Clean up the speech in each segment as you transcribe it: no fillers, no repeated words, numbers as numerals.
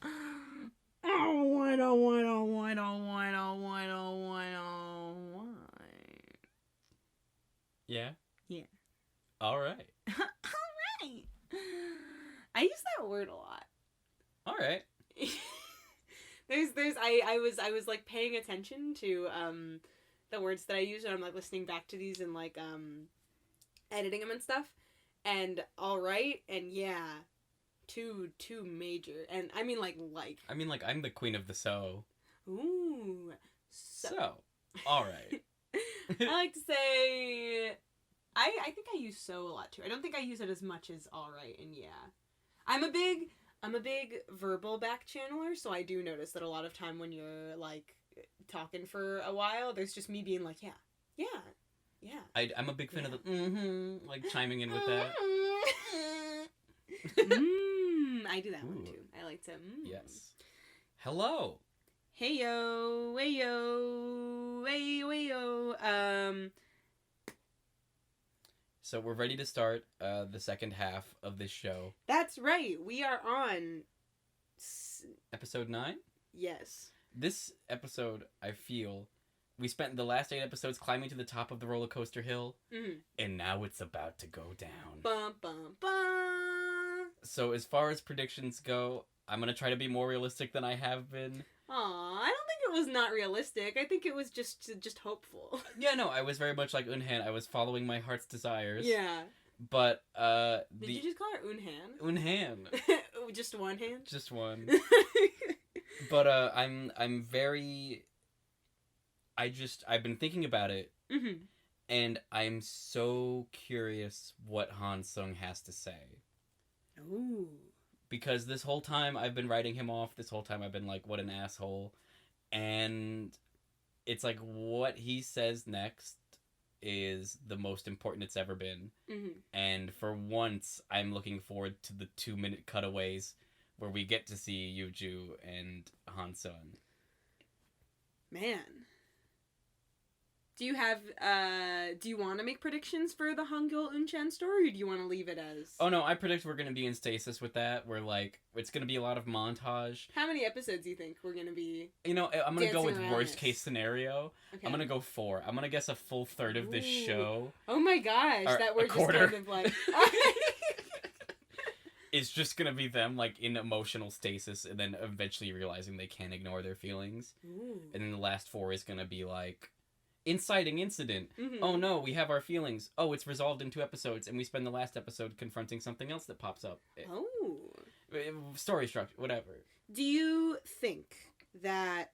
Oh, what, oh, what, oh, what, oh, what, oh, what, oh, what, oh, what. Yeah? Yeah. Alright. Alright. I use that word a lot. Alright. I was like paying attention to the words that I use when I'm like listening back to these and like editing them and stuff. And alright and yeah. Two major. And I mean like I'm the queen of the so. Ooh. So. Alright. I like to say I think I use so a lot too. I don't think I use it as much as alright and yeah. I'm a big verbal back channeler, so I do notice that a lot of time when you're like talking for a while, there's just me being like, yeah. I'm a big fan of the like chiming in with that. I do that one too. I like to. Yes. Hello. Hey yo, hey yo, hey yo. So we're ready to start the second half of this show. That's right. We are on episode 9? Yes. This episode, I feel, we spent the last 8 episodes climbing to the top of the roller coaster hill, and now it's about to go down. Bum, bum, bum. So as far as predictions go, I'm going to try to be more realistic than I have been. Aw, I don't think it was not realistic. I think it was just hopeful. Yeah, no, I was very much like Eun. I was following my heart's desires. Yeah. But, Did you just call her Eun? Eun. Just one hand? Just one. But, I'm very... I've been thinking about it, and I'm so curious what Han Seong has to say. Ooh. Because this whole time I've been writing him off, this whole time I've been like, what an asshole. And it's like, what he says next is the most important it's ever been. And for once, I'm looking forward to the 2-minute cutaways where we get to see Yuju and Han Seong. Man. Do you have, do you want to make predictions for the Han Gyul Eun story, or do you want to leave it as... Oh no, I predict we're going to be in stasis with that, where, like, it's going to be a lot of montage. How many episodes do you think we're going to be... You know, I'm going to go with worst case scenario. Okay. I'm going to go 4. I'm going to guess a full third of this show. Oh my gosh, that we're just kind of like... It's just going to be them, like, in emotional stasis, and then eventually realizing they can't ignore their feelings. And then the last 4 is going to be, like... Inciting incident. Oh no, we have our feelings. Oh, it's resolved in 2 episodes, and we spend the last episode confronting something else that pops up. Oh. Story structure, whatever. Do you think that,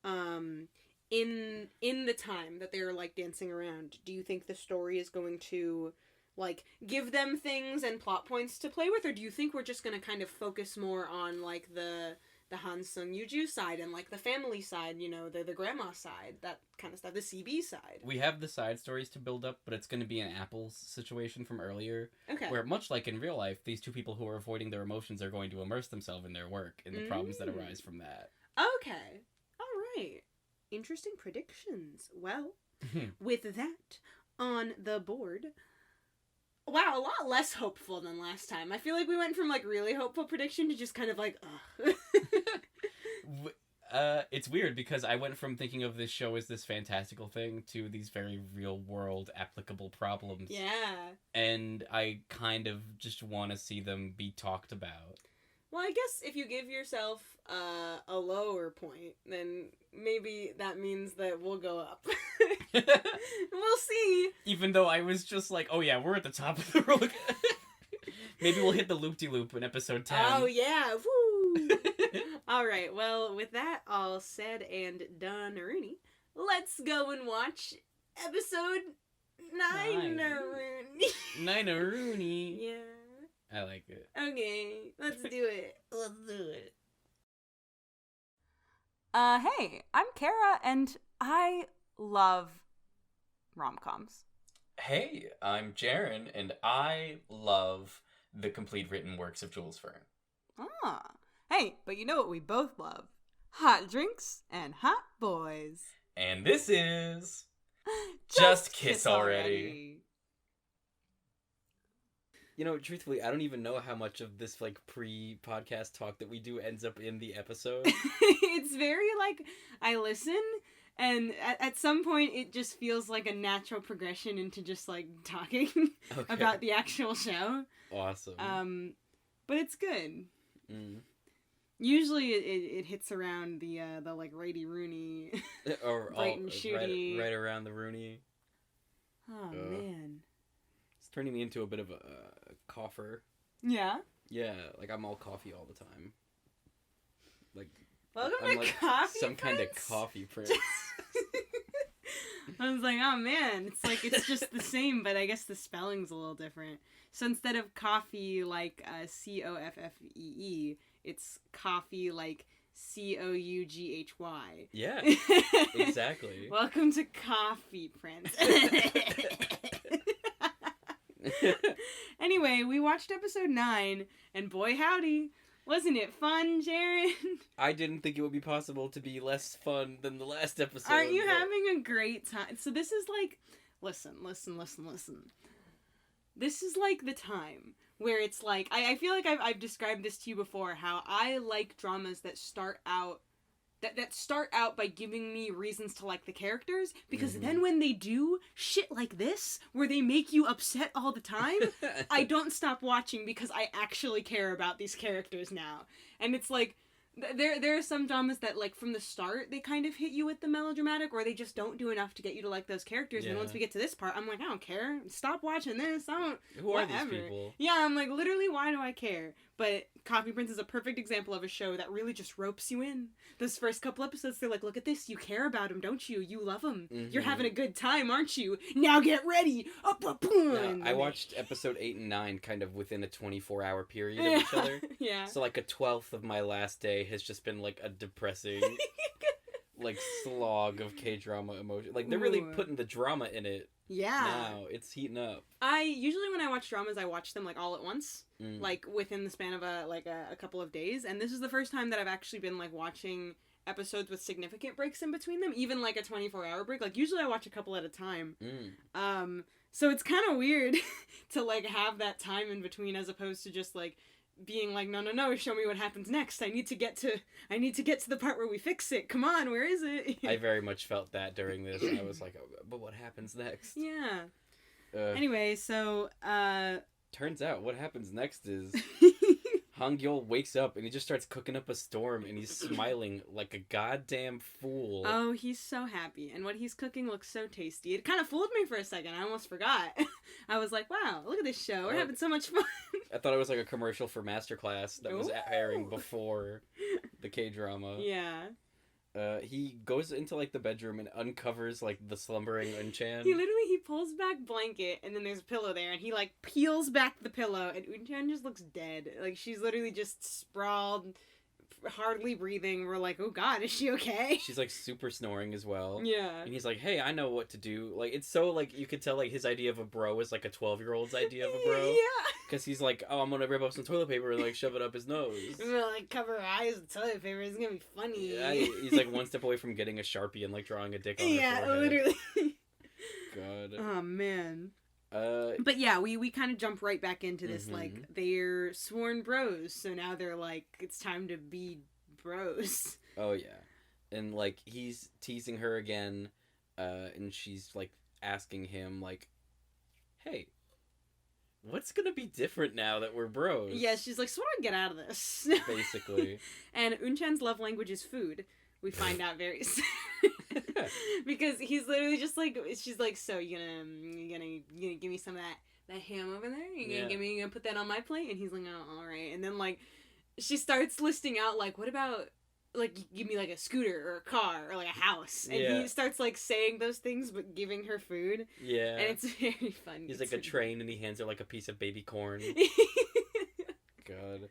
in the time that they're, like, dancing around, do you think the story is going to, like, give them things and plot points to play with, or do you think we're just gonna kind of focus more on, like, the Han Seong Yuju side and like the family side, you know, the grandma side, that kind of stuff, the CB side? We have the side stories to build up, but it's going to be an Apples situation from earlier. Okay. Where, much like in real life, these 2 people who are avoiding their emotions are going to immerse themselves in their work and the problems that arise from that. Okay. Alright. Interesting predictions. Well, with that on the board... Wow, a lot less hopeful than last time. I feel like we went from, like, really hopeful prediction to just kind of like, ugh. It's weird because I went from thinking of this show as this fantastical thing to these very real-world applicable problems. Yeah. And I kind of just want to see them be talked about. Well, I guess if you give yourself a lower point, then maybe that means that we'll go up. We'll see. Even though I was just like, oh yeah, we're at the top of the roller. Maybe we'll hit the loop-de-loop in episode 10. Oh yeah, woo! Alright, well, with that all said and done, Rooney, let's go and watch episode 9, Rooney. 9 Rooney. Yeah. I like it. Okay, let's do it. Let's do it. Hey, I'm Kara, and I love rom-coms. Hey, I'm Jaren, and I love the complete written works of Jules Verne. Ah. Hey, but you know what we both love? Hot drinks and hot boys. And this is... Just Kiss Already. You know, truthfully, I don't even know how much of this like pre-podcast talk that we do ends up in the episode. It's very like I listen, and at some point it just feels like a natural progression into just like talking Okay. about the actual show. Awesome. But it's good. Mm. Usually it hits around the like righty Rooney, Or right and shooty, right around the Rooney. Oh man. It's turning me into a bit of a cougher. Yeah. Yeah, like I'm all coffee all the time. Like Welcome I'm to like Coffee some kind of Prince? coffee prince. I was like, oh man, it's like it's just the same, but I guess the spelling's a little different. So instead of coffee like Coffee, it's coffee like Coughy. Yeah, exactly. Welcome to Coffee Prince. Anyway, we watched episode 9, and boy howdy, wasn't it fun, Jared? I didn't think it would be possible to be less fun than the last episode. Aren't you but- having a great time? So this is like, listen. This is like the time where it's like, I feel like I've described this to you before, how I like dramas that start out by giving me reasons to like the characters, because then when they do shit like this, where they make you upset all the time, I don't stop watching because I actually care about these characters now. And it's like, there are some dramas that, like, from the start, they kind of hit you with the melodramatic, or they just don't do enough to get you to like those characters, and Yeah. once we get to this part, I'm like, I don't care. Stop watching this. I don't... Who are whatever. these people? Yeah, I'm like, literally, why do I care? But Coffee Prince is a perfect example of a show that really just ropes you in. Those first couple episodes, they're like, look at this, you care about him, don't you? You love him. You're having a good time, aren't you? Now get ready! Up, boom! No, I watched episode 8 and 9 kind of within a 24-hour period of each other. Yeah. So like a 12th of my last day has just been like a depressing like slog of K-drama emotion. Like they're really Ooh. putting the drama in it Yeah. now. It's heating up. I usually, when I watch dramas, I watch them like all at once, Mm. like within the span of a couple of days. And this is the first time that I've actually been like watching episodes with significant breaks in between them, even like a 24-hour break. Like usually I watch a couple at a time. So it's kind of weird to like have that time in between, as opposed to just like being like, no, show me what happens next. I need to get to the part where we fix it. Come on, where is it? I very much felt that during this. I was like, oh, but what happens next? Yeah. Uh, Anyway, so turns out what happens next is Han Gyul wakes up and he just starts cooking up a storm and he's smiling like a goddamn fool. Oh, he's so happy, and what he's cooking looks so tasty. It kind of fooled me for a second. I almost forgot. I was like, wow, look at this show. We're having so much fun. I thought it was like a commercial for Masterclass that was Ooh. airing before the K-drama. Yeah. He goes into like the bedroom and uncovers like the slumbering Eun He pulls back blanket, and then there's a pillow there, and he like peels back the pillow, and Eun just looks dead. Like, she's literally just sprawled, hardly breathing. We're like, oh god, is she okay? She's like super snoring as well. Yeah. And he's like, hey, I know what to do. Like, it's so like, you could tell like his idea of a bro is like a 12-year-old's idea of a bro. Yeah. Because he's like, oh, I'm gonna rip up some toilet paper and like shove it up his nose. I'm gonna like cover her eyes with toilet paper. It's gonna be funny. Yeah, he's like one step away from getting a Sharpie and like drawing a dick on her forehead. literally. God. Oh man. But yeah, we kind of jump right back into this. Like, they're sworn bros, so now they're like, it's time to be bros. Oh yeah. And like he's teasing her again, and she's like asking him like, hey, what's gonna be different now that we're bros? Yeah, she's like, so what do I get out of this? Basically. And Eun-chan's love language is food. We find out very soon. Because he's literally just like, she's like, so you gonna give me some of that ham over there? You gonna put that on my plate? And he's like, oh, all right. And then like, she starts listing out like, what about like, give me like a scooter or a car or like a house? And he starts like saying those things but giving her food. Yeah. And it's very fun. He's like a train and he hands her like a piece of baby corn. God.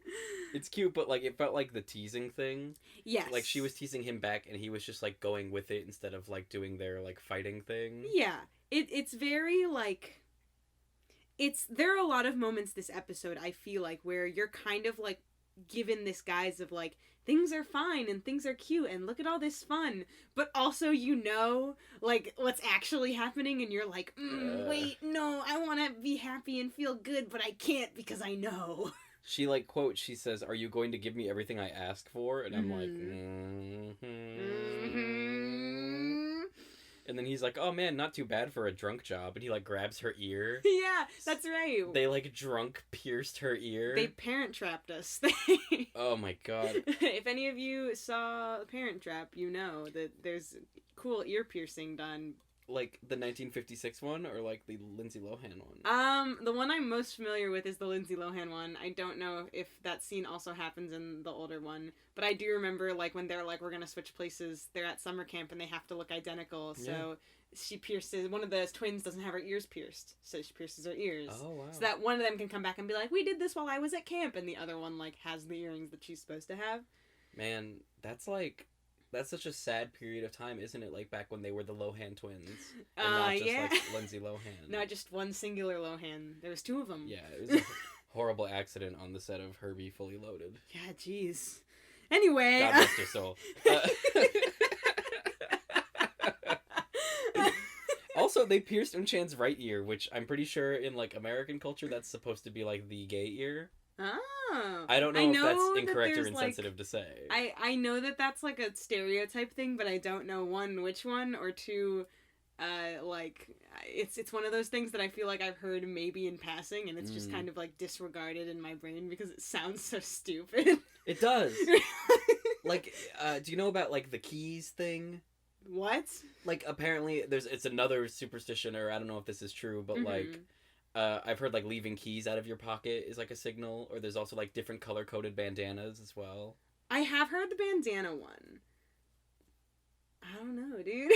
It's cute, but like it felt like the teasing thing. Yes. Like she was teasing him back and he was just like going with it instead of like doing their like fighting thing. Yeah. It's very like, there are a lot of moments this episode, I feel like, where you're kind of like given this guise of, like, things are fine and things are cute and look at all this fun, but also, like, what's actually happening, and you're like, wait, no, I want to be happy and feel good, but I can't because I know. She, like, quote, she says, "Are you going to give me everything I ask for?" And I'm like, And then he's like, "Oh man, not too bad for a drunk job." And he, like, grabs her ear. Yeah, that's right. They, like, drunk pierced her ear. They Parent Trapped us. Oh my god. If any of you saw Parent Trap, you know that there's cool ear piercing done. Like the 1956 one, or like the Lindsay Lohan one? The one I'm most familiar with is the Lindsay Lohan one. I don't know if that scene also happens in the older one, but I do remember, like, when they're like, we're gonna switch places, they're at summer camp and they have to look identical, so she pierces, one of the twins doesn't have her ears pierced, so she pierces her ears. Oh, wow. So that one of them can come back and be like, we did this while I was at camp, and the other one, like, has the earrings that she's supposed to have. Man, that's such a sad period of time, isn't it? Like, back when they were the Lohan twins. And not just, like, Lindsay Lohan. Not just one singular Lohan. There was two of them. Yeah, it was a horrible accident on the set of Herbie Fully Loaded. Yeah, jeez. Anyway. God rest her soul. Also, they pierced Eun-chan's right ear, which I'm pretty sure in, like, American culture, that's supposed to be, like, the gay ear. Oh. I don't know if that's incorrect or insensitive, like, to say. I know that that's, like, a stereotype thing, but I don't know, one, which one, or two, like, it's one of those things that I feel like I've heard maybe in passing, and it's just kind of, like, disregarded in my brain because it sounds so stupid. It does. Like, do you know about, like, the keys thing? What? Like, apparently, it's another superstition, or I don't know if this is true, but, like, I've heard, like, leaving keys out of your pocket is, like, a signal, or there's also, like, different color-coded bandanas as well. I have heard the bandana one. I don't know, dude.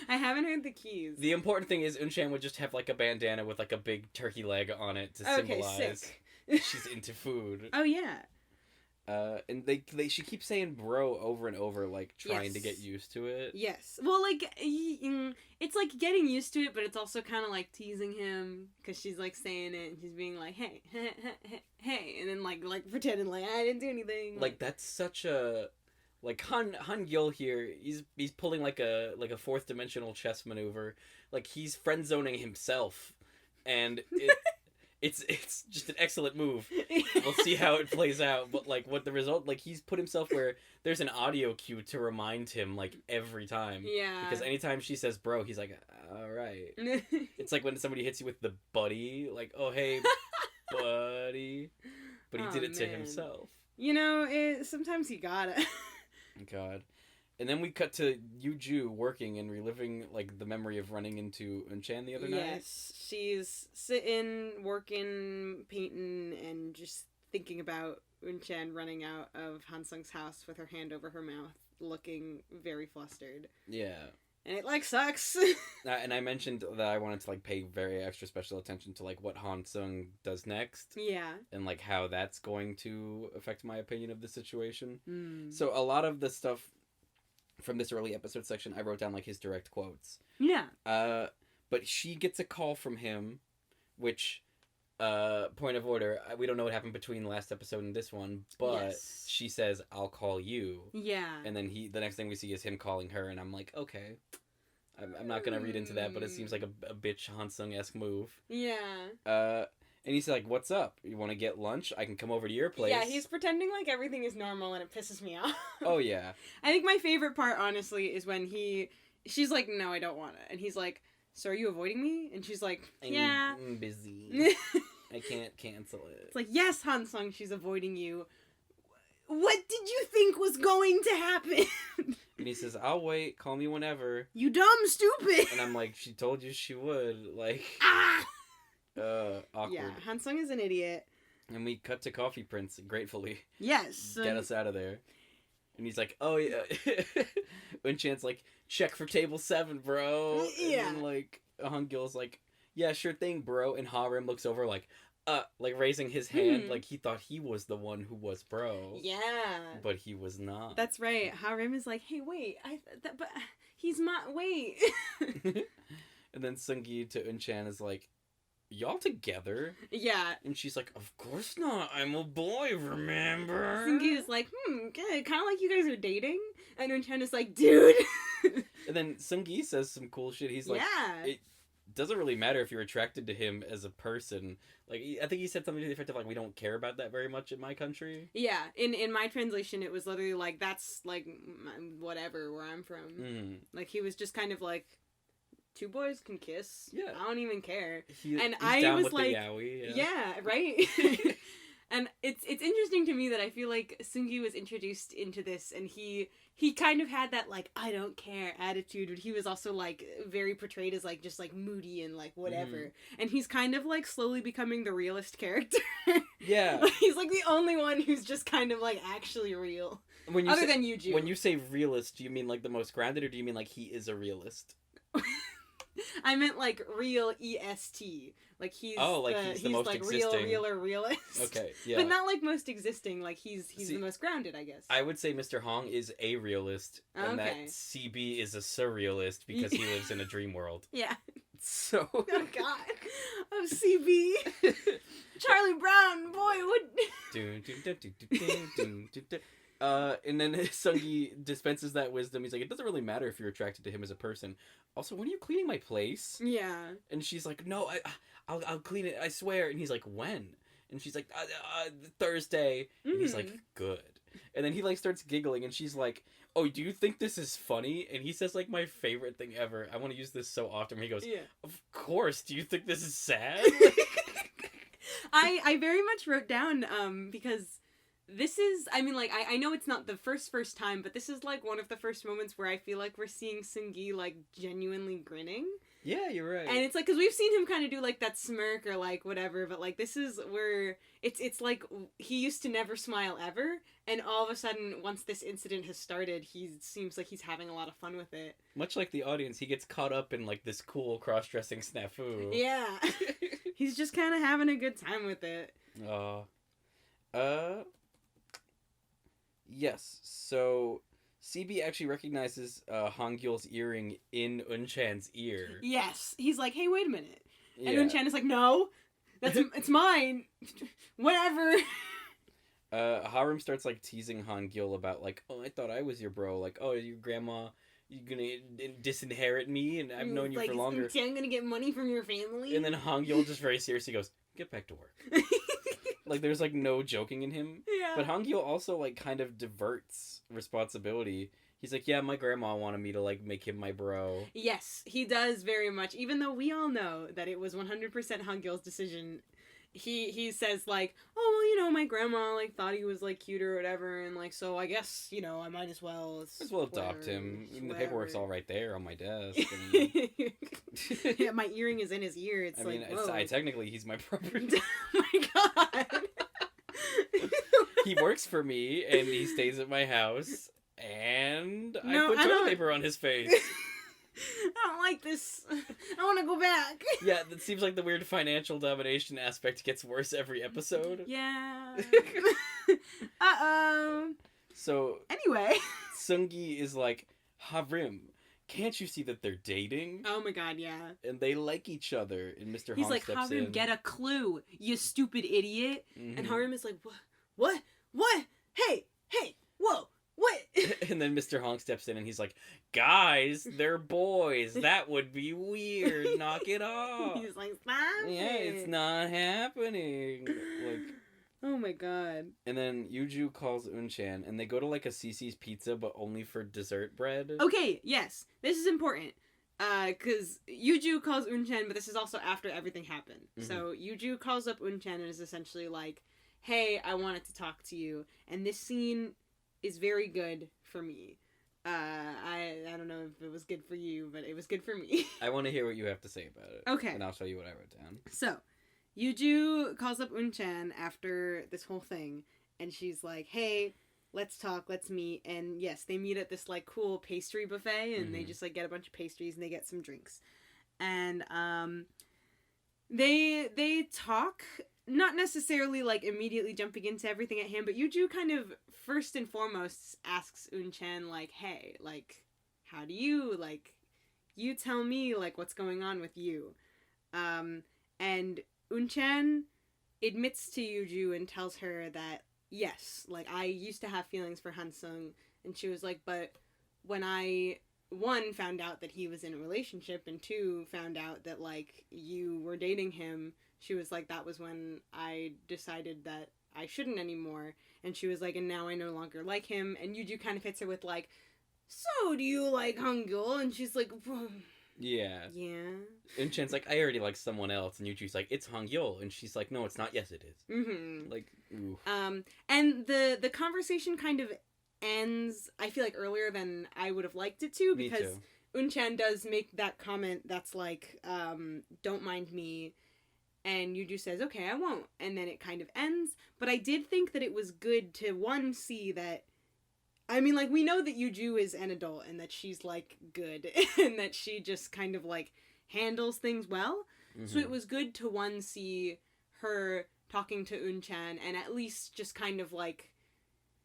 I haven't heard the keys. The important thing is Eun-chan would just have, like, a bandana with, like, a big turkey leg on it to symbolize sick. she's into food. Oh, yeah. And she keeps saying bro over and over, like, trying to get used to it. Yes. Well, like, it's, like, getting used to it, but it's also kind of, like, teasing him, because she's, like, saying it, and she's being like, hey, hey, and then, like, pretending, like, I didn't do anything. Like, that's such a... Like, Han Gyul here, he's pulling, like a fourth-dimensional chess maneuver. Like, he's friend-zoning himself, and It's just an excellent move. We'll see how it plays out. But, like, what the result... Like, he's put himself where there's an audio cue to remind him, like, every time. Yeah. Because anytime she says bro, he's like, alright. It's like when somebody hits you with the buddy. Like, oh, hey, buddy. But he did it to himself. You know, sometimes you gotta. God. And then we cut to Yoo-ju working and reliving, like, the memory of running into Eun-chan the other night. Yes, she's sitting, working, painting, and just thinking about Eun-chan running out of Han Seong's house with her hand over her mouth, looking very flustered. Yeah. And it, like, sucks. And I mentioned that I wanted to, like, pay very extra special attention to, like, what Han Seong does next. Yeah. And, like, how that's going to affect my opinion of the situation. Mm. So a lot of the stuff from this early episode section, I wrote down, like, his direct quotes. Yeah. But she gets a call from him, which, point of order, we don't know what happened between the last episode and this one, but she says, I'll call you. Yeah. And then the next thing we see is him calling her, and I'm like, okay. I'm not gonna read into that, but it seems like a bitch Han Seong-esque move. Yeah. And he's like, what's up? You want to get lunch? I can come over to your place. Yeah, he's pretending like everything is normal, and it pisses me off. Oh, yeah. I think my favorite part, honestly, is when she's like, no, I don't want it. And he's like, so are you avoiding me? And she's like, yeah. I'm busy. I can't cancel it. It's like, yes, Han Seong, she's avoiding you. What did you think was going to happen? And he says, I'll wait. Call me whenever. You dumb stupid. And I'm like, she told you she would. Like... awkward. Yeah, Han Seong is an idiot. And we cut to Coffee Prince, gratefully. Yes. Get us out of there. And he's like, oh, yeah. Eun-chan's like, check for table 7, bro. Yeah. And then, like, Han Gyul's like, yeah, sure thing, bro. And Ha-rim looks over like raising his hand, like he thought he was the one who was bro. Yeah. But he was not. That's right. Ha-rim is like, hey, wait, but he's not, wait. And then Seung-gi to Eun-chan is like, y'all together? Yeah. And she's like, of course not. I'm a boy, remember? Sungi is like, good. Kind of like you guys are dating. And Unchan is like, dude. And then Seung-gi says some cool shit. He's like, yeah. it doesn't really matter if you're attracted to him as a person. Like, I think he said something to the effect of, like, we don't care about that very much in my country. Yeah. In my translation, it was literally like, that's, like, whatever, where I'm from. Mm. Like, he was just kind of like, two boys can kiss. Yeah. I don't even care. He's I down was with like, the yaoi. yeah, right? And it's interesting to me that I feel like Seung-gi was introduced into this, and he kind of had that, like, I don't care attitude, but he was also, like, very portrayed as, like, just, like, moody and, like, whatever. Mm. And he's kind of, like, slowly becoming the realist character. Yeah. He's, like, the only one who's just kind of, like, actually real. Than Yuju. When you say realist, do you mean, like, the most grounded, or do you mean, like, he is a realist? I meant, like, real EST. Like, he's the most like, existing. realist. Okay, yeah. But not, like, most existing. Like, he's the most grounded, I guess. I would say Mr. Hong is a realist, and that CB is a surrealist because he lives in a dream world. Yeah. So... Oh, God. Oh, CB. Charlie Brown, boy, what... And then Seung-gi dispenses that wisdom. He's like, it doesn't really matter if you're attracted to him as a person. Also, when are you cleaning my place? Yeah. And she's like, no, I'll clean it, I swear. And he's like, when? And she's like, Thursday. And he's like, good. And then he, like, starts giggling, and she's like, oh, do you think this is funny? And he says, like, my favorite thing ever. I want to use this so often. Where he goes, yeah. Of course. Do you think this is sad? I very much wrote down, because... This is, I mean, like, I know it's not the first time, but this is, like, one of the first moments where I feel like we're seeing Seung-gi, like, genuinely grinning. Yeah, you're right. And it's, like, because we've seen him kind of do, like, that smirk or, like, whatever, but, like, this is where it's like, he used to never smile ever, and all of a sudden, once this incident has started, he seems like he's having a lot of fun with it. Much like the audience, he gets caught up in, like, this cool cross-dressing snafu. Yeah. He's just kind of having a good time with it. Yes, so CB actually recognizes Han Gyul's earring in Eun-chan's ear. Yes, he's like, hey, wait a minute. Yeah. And Eun-chan is like, no, it's mine. Whatever. Harum starts, like, teasing Han Gyul about, like, oh, I thought I was your bro. Like, oh, your grandma, you gonna disinherit me, and I've known you for longer. I'm gonna get money from your family. And then Han Gyul just very seriously goes, get back to work. Like, there's, like, no joking in him. Yeah. But Han Gyul also, like, kind of diverts responsibility. He's like, yeah, my grandma wanted me to, like, make him my bro. Yes, he does very much. Even though we all know that it was 100% Han Gyul's decision, he says, like, oh, well, you know, my grandma, like, thought he was, like, cute or whatever, and, like, so I guess, you know, I might as well... adopt him. Even the paperwork's all right there on my desk. Yeah, my earring is in his ear. It's technically, he's my property. Oh my God. He works for me, and he stays at my house, and I put toilet paper on his face. I don't like this. I want to go back. Yeah, that seems like the weird financial domination aspect gets worse every episode. Yeah. Uh-oh. So... Anyway. Seung-gi is like, Harim, can't you see that they're dating? Oh my God, yeah. And they like each other, and Mr. He's Hong like, steps Harim, in. get a clue, you stupid idiot. Mm-hmm. And Harim is like, what? Hey, whoa, what? And then Mr. Hong steps in, and he's like, guys, they're boys. That would be weird. Knock it off. He's like, stop Yeah, it's not happening. Like... Oh my God. And then Yuju calls Eun-chan, and they go to, like, a Cece's Pizza, but only for dessert bread. Okay, yes. This is important. Because Yuju calls Eun-chan, but this is also after everything happened. Mm-hmm. So Yuju calls up Eun-chan and is essentially like, hey, I wanted to talk to you. And this scene is very good for me. I don't know if it was good for you, but it was good for me. I want to hear what you have to say about it. Okay. And I'll show you what I wrote down. So... Yuju calls up Eun-chan after this whole thing, and she's like, hey, let's talk, let's meet. And yes, they meet at this, like, cool pastry buffet, and they just, like, get a bunch of pastries, and they get some drinks. And, they talk, not necessarily, like, immediately jumping into everything at hand, but Yuju kind of, first and foremost, asks Eun-chan, like, hey, like, how do you, like, you tell me, like, what's going on with you. And Eun admits to Yuju and tells her that, yes, like, I used to have feelings for Han Seong, and she was like, but when I, one, found out that he was in a relationship, and two, found out that, like, you were dating him, she was like, that was when I decided that I shouldn't anymore. And she was like, and now I no longer like him. And Yuju kind of hits her with, like, so do you like Han Gyul? And she's like, yeah. Yeah. And Chen's like, I already like someone else. And Yuju's like, it's Han Gyul. And she's like, no, it's not. Yes, it is. Mm-hmm. Like, ooh. And the conversation kind of ends, I feel like, earlier than I would have liked it to, because Eun does make that comment that's like, don't mind me. And Yuju says, okay, I won't. And then it kind of ends. But I did think that it was good to, one, see that, I mean, like, we know that Yuju is an adult and that she's, like, good. And that she just kind of, like, handles things well. Mm-hmm. So it was good to, one, see her talking to Eun and at least just kind of, like,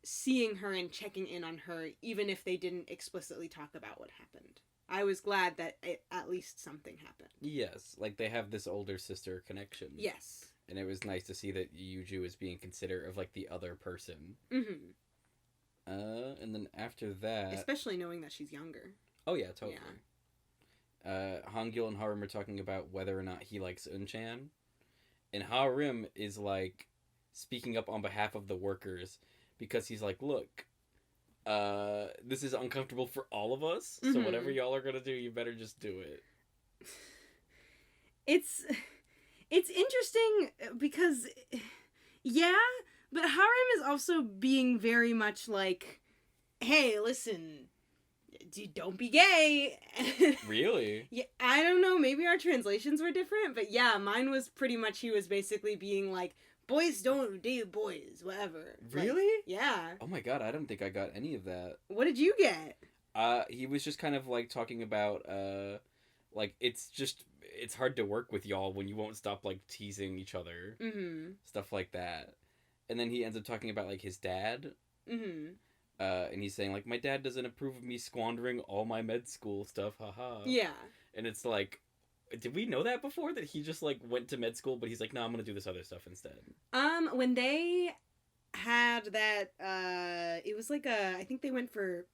seeing her and checking in on her, even if they didn't explicitly talk about what happened. I was glad that at least something happened. Yes, like they have this older sister connection. Yes. And it was nice to see that Yuju is being considerate of, like, the other person. Mm-hmm. And then after that... Especially knowing that she's younger. Oh, yeah, totally. Yeah. Han Gyul and Harim are talking about whether or not he likes Eun. And Harim is, like, speaking up on behalf of the workers because he's like, look... this is uncomfortable for all of us, so whatever y'all are gonna do, you better just do it. It's interesting because, yeah, but Harim is also being very much like, hey, listen, don't be gay. Really? Yeah, I don't know, maybe our translations were different, but yeah, mine was pretty much, he was basically being like, boys don't date boys, whatever. Really? Like, yeah. Oh my god, I don't think I got any of that. What did you get? He was just kind of, like, talking about, like, it's hard to work with y'all when you won't stop, like, teasing each other. Mm-hmm. Stuff like that. And then he ends up talking about, like, his dad. Mm-hmm. And he's saying, like, my dad doesn't approve of me squandering all my med school stuff, haha. Yeah. And it's like, did we know that before? That he just, like, went to med school, but he's like, no, I'm gonna do this other stuff instead. When they had that, it was like I think they went for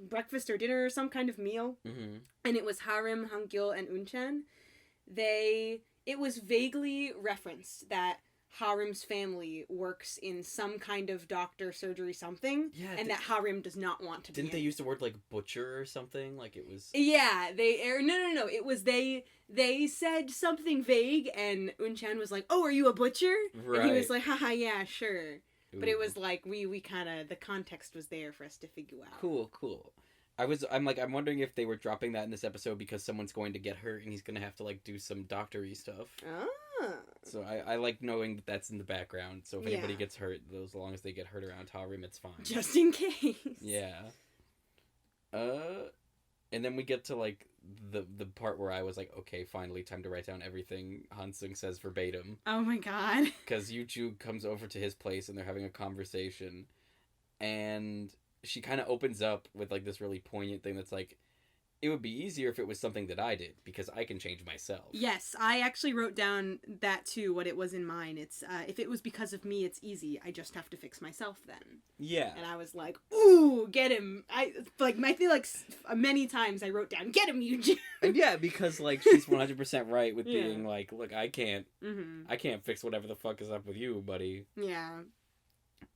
breakfast or dinner or some kind of meal. Mm-hmm. And it was Harim, Han Gyul, and Eun it was vaguely referenced that Harim's family works in some kind of doctor, surgery, something, and that Harim does not want to be Didn't they use the word, like, butcher or something? Like, it was... Yeah, no, it was they said something vague, and Eun was like, oh, are you a butcher? Right. And he was like, haha, yeah, sure. Ooh. But it was like, we kind of, the context was there for us to figure out. Cool. I'm wondering if they were dropping that in this episode because someone's going to get hurt and he's going to have to, like, do some doctor-y stuff. Ah. So I like knowing that that's in the background. So if anybody gets hurt, as long as they get hurt around Harim, it's fine. Just in case. Yeah. And then we get to, like, the part where I was like, okay, finally, time to write down everything Han Seong says verbatim. Oh my god. Because Yuju comes over to his place and they're having a conversation. And she kind of opens up with, like, this really poignant thing that's like, it would be easier if it was something that I did, because I can change myself. Yes, I actually wrote down that too, what it was in mine. It's, if it was because of me, it's easy. I just have to fix myself then. Yeah. And I was like, ooh, get him. I feel like many times I wrote down, get him, Yuju. And yeah, because, like, she's 100% right with being like, look, I can't fix whatever the fuck is up with you, buddy. Yeah.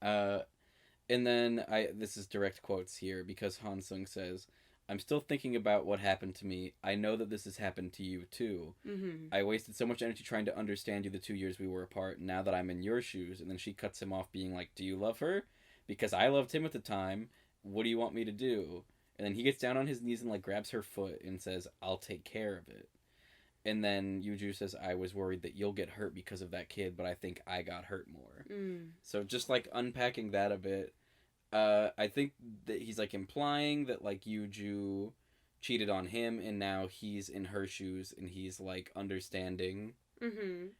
And then this is direct quotes here, because Han Seong says, I'm still thinking about what happened to me. I know that this has happened to you, too. Mm-hmm. I wasted so much energy trying to understand you the 2 years we were apart. Now that I'm in your shoes. And then she cuts him off being like, do you love her? Because I loved him at the time. What do you want me to do? And then he gets down on his knees and, like, grabs her foot and says, I'll take care of it. And then Yuju says, I was worried that you'll get hurt because of that kid, but I think I got hurt more. Mm. So just, like, unpacking that a bit. I think that he's, like, implying that, like, Yuju cheated on him and now he's in her shoes and he's, like, understanding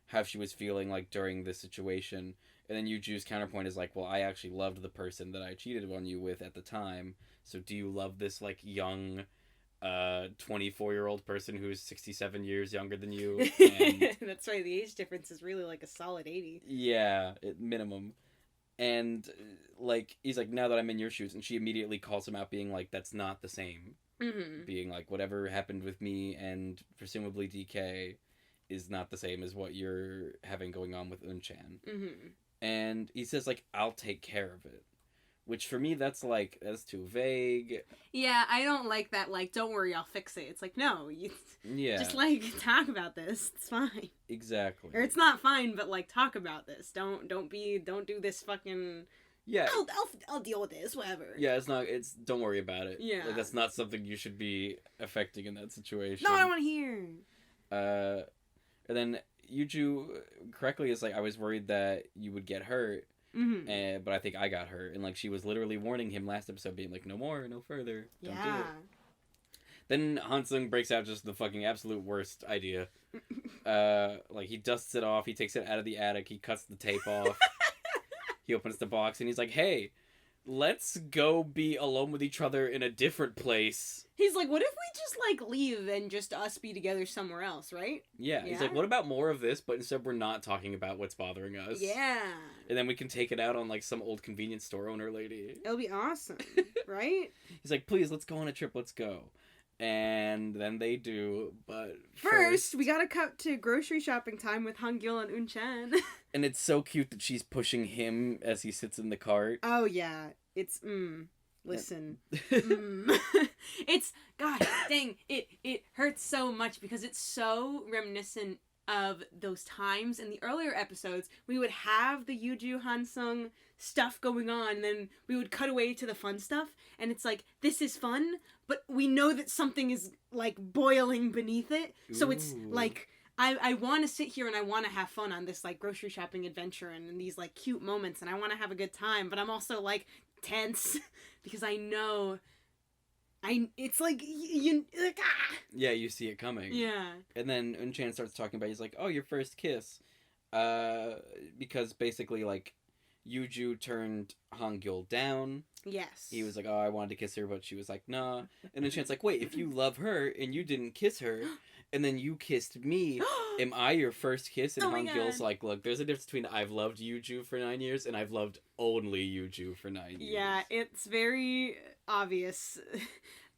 how she was feeling, like, during this situation. And then Yuju's counterpoint is like, well, I actually loved the person that I cheated on you with at the time. So do you love this, like, young, a 24-year-old person who's 67 years younger than you. And That's right, the age difference is really like a solid 80. yeah, at minimum. And like he's like, now that I'm in your shoes, and she immediately calls him out, being like, that's not the same. Mm-hmm. Being like, whatever happened with me and presumably DK is not the same as what you're having going on with Unchan. Mm-hmm. And he says like, I'll take care of it, which for me that's too vague. Yeah, I don't like that, like, don't worry, I'll fix it. It's like, no, you just, like, talk about this. It's fine. Exactly. Or it's not fine, but, like, talk about this. Don't do this fucking... Yeah. I'll deal with this, whatever. Yeah, don't worry about it. Yeah. Like, that's not something you should be affecting in that situation. No, I don't want to hear. And then Yuju correctly is like, I was worried that you would get hurt. Mm-hmm. But I think I got hurt, and like she was literally warning him last episode, being like, no more, no further, don't do it. Then Han Seong breaks out just the fucking absolute worst idea. Like he dusts it off, he takes it out of the attic, he cuts the tape off, he opens the box, and he's like, hey, let's go be alone with each other in a different place. He's like, what if we just, like, leave and just us be together somewhere else, right? Yeah. He's like, what about more of this, but instead we're not talking about what's bothering us? Yeah. And then we can take it out on, like, some old convenience store owner lady. It'll be awesome, right? He's like, please, let's go on a trip, let's go. And then they do, but First, we gotta cut to grocery shopping time with Han Gyul and Unchan. And it's so cute that she's pushing him as he sits in the cart. Oh, yeah. It's, listen. It's, god dang, it hurts so much because it's so reminiscent of those times in the earlier episodes. We would have the Yuju Han Seong stuff going on, and then we would cut away to the fun stuff, and it's like, this is fun, but we know that something is, like, boiling beneath it. So it's like, I want to sit here and I want to have fun on this, like, grocery shopping adventure and these, like, cute moments, and I want to have a good time, but I'm also, like, tense because I know it's like you like, ah! Yeah, you see it coming. Yeah. And then Unchan starts talking about, he's like, oh, your first kiss, because basically, like, Yuju turned Han Gyul down. Yes. He was like, oh, I wanted to kiss her, but she was like, nah. And Unchan's like, wait, if you love her and you didn't kiss her and then you kissed me, am I your first kiss? And Han Gyul's like, look, there's a difference between I've loved Yuju for 9 years and I've loved only Yuju for 9 years. Yeah, it's very obvious.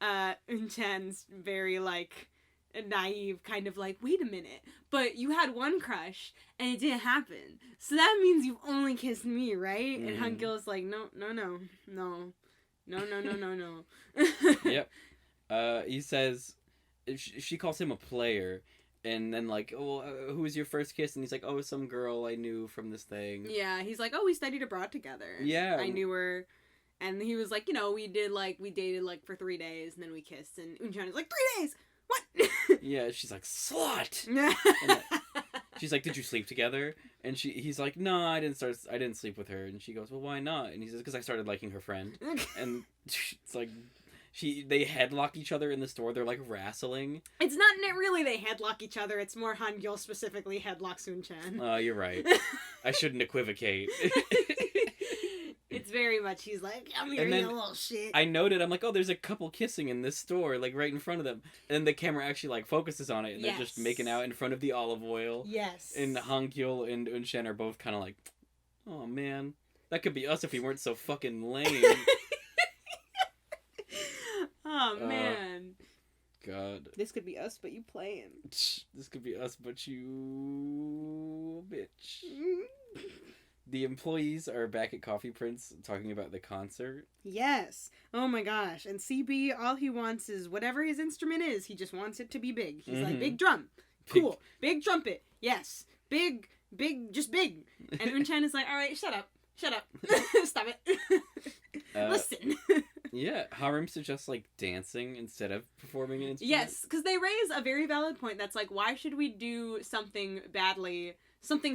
Unchan's very, like, naive, kind of like, wait a minute, but you had one crush and it didn't happen, so that means you've only kissed me, right? And Han Gyul's like, no. Yep. He says, she calls him a player, and then like, oh, who was your first kiss? And he's like, oh, some girl I knew from this thing. Yeah, he's like, oh, we studied abroad together. Yeah. I knew her. And he was like, you know, we dated like for 3 days, and then we kissed, and Unchan is like, 3 days? What? Yeah, she's like, slut! She's like, did you sleep together? And he's like, no, I didn't sleep with her. And she goes, well, why not? And he says, because I started liking her friend. And it's like, they headlock each other in the store. They're like wrestling. It's not really they headlock each other. It's more Han Gyul specifically headlocks Unchan. Oh, you're right. I shouldn't equivocate. It's very much, he's like, I'm here, you little shit. I noted, I'm like, oh, there's a couple kissing in this store, like, right in front of them. And then the camera actually, like, focuses on it, and they're just making out in front of the olive oil. Yes. And Han Gyul and Unchan are both kind of like, oh, man. That could be us if we weren't so fucking lame. Oh, man. God. This could be us, but you playing. This could be us, but you... bitch. The employees are back at Coffee Prince talking about the concert. Yes. Oh my gosh. And CB, all he wants is whatever his instrument is, he just wants it to be big. He's like, big drum. Cool. Big trumpet. Yes. Big, just big. And Unchan is like, alright, shut up. Stop it. Listen. Yeah, Harim suggests, like, dancing instead of performing an instrument. Yes, because they raise a very valid point that's like, why should we do something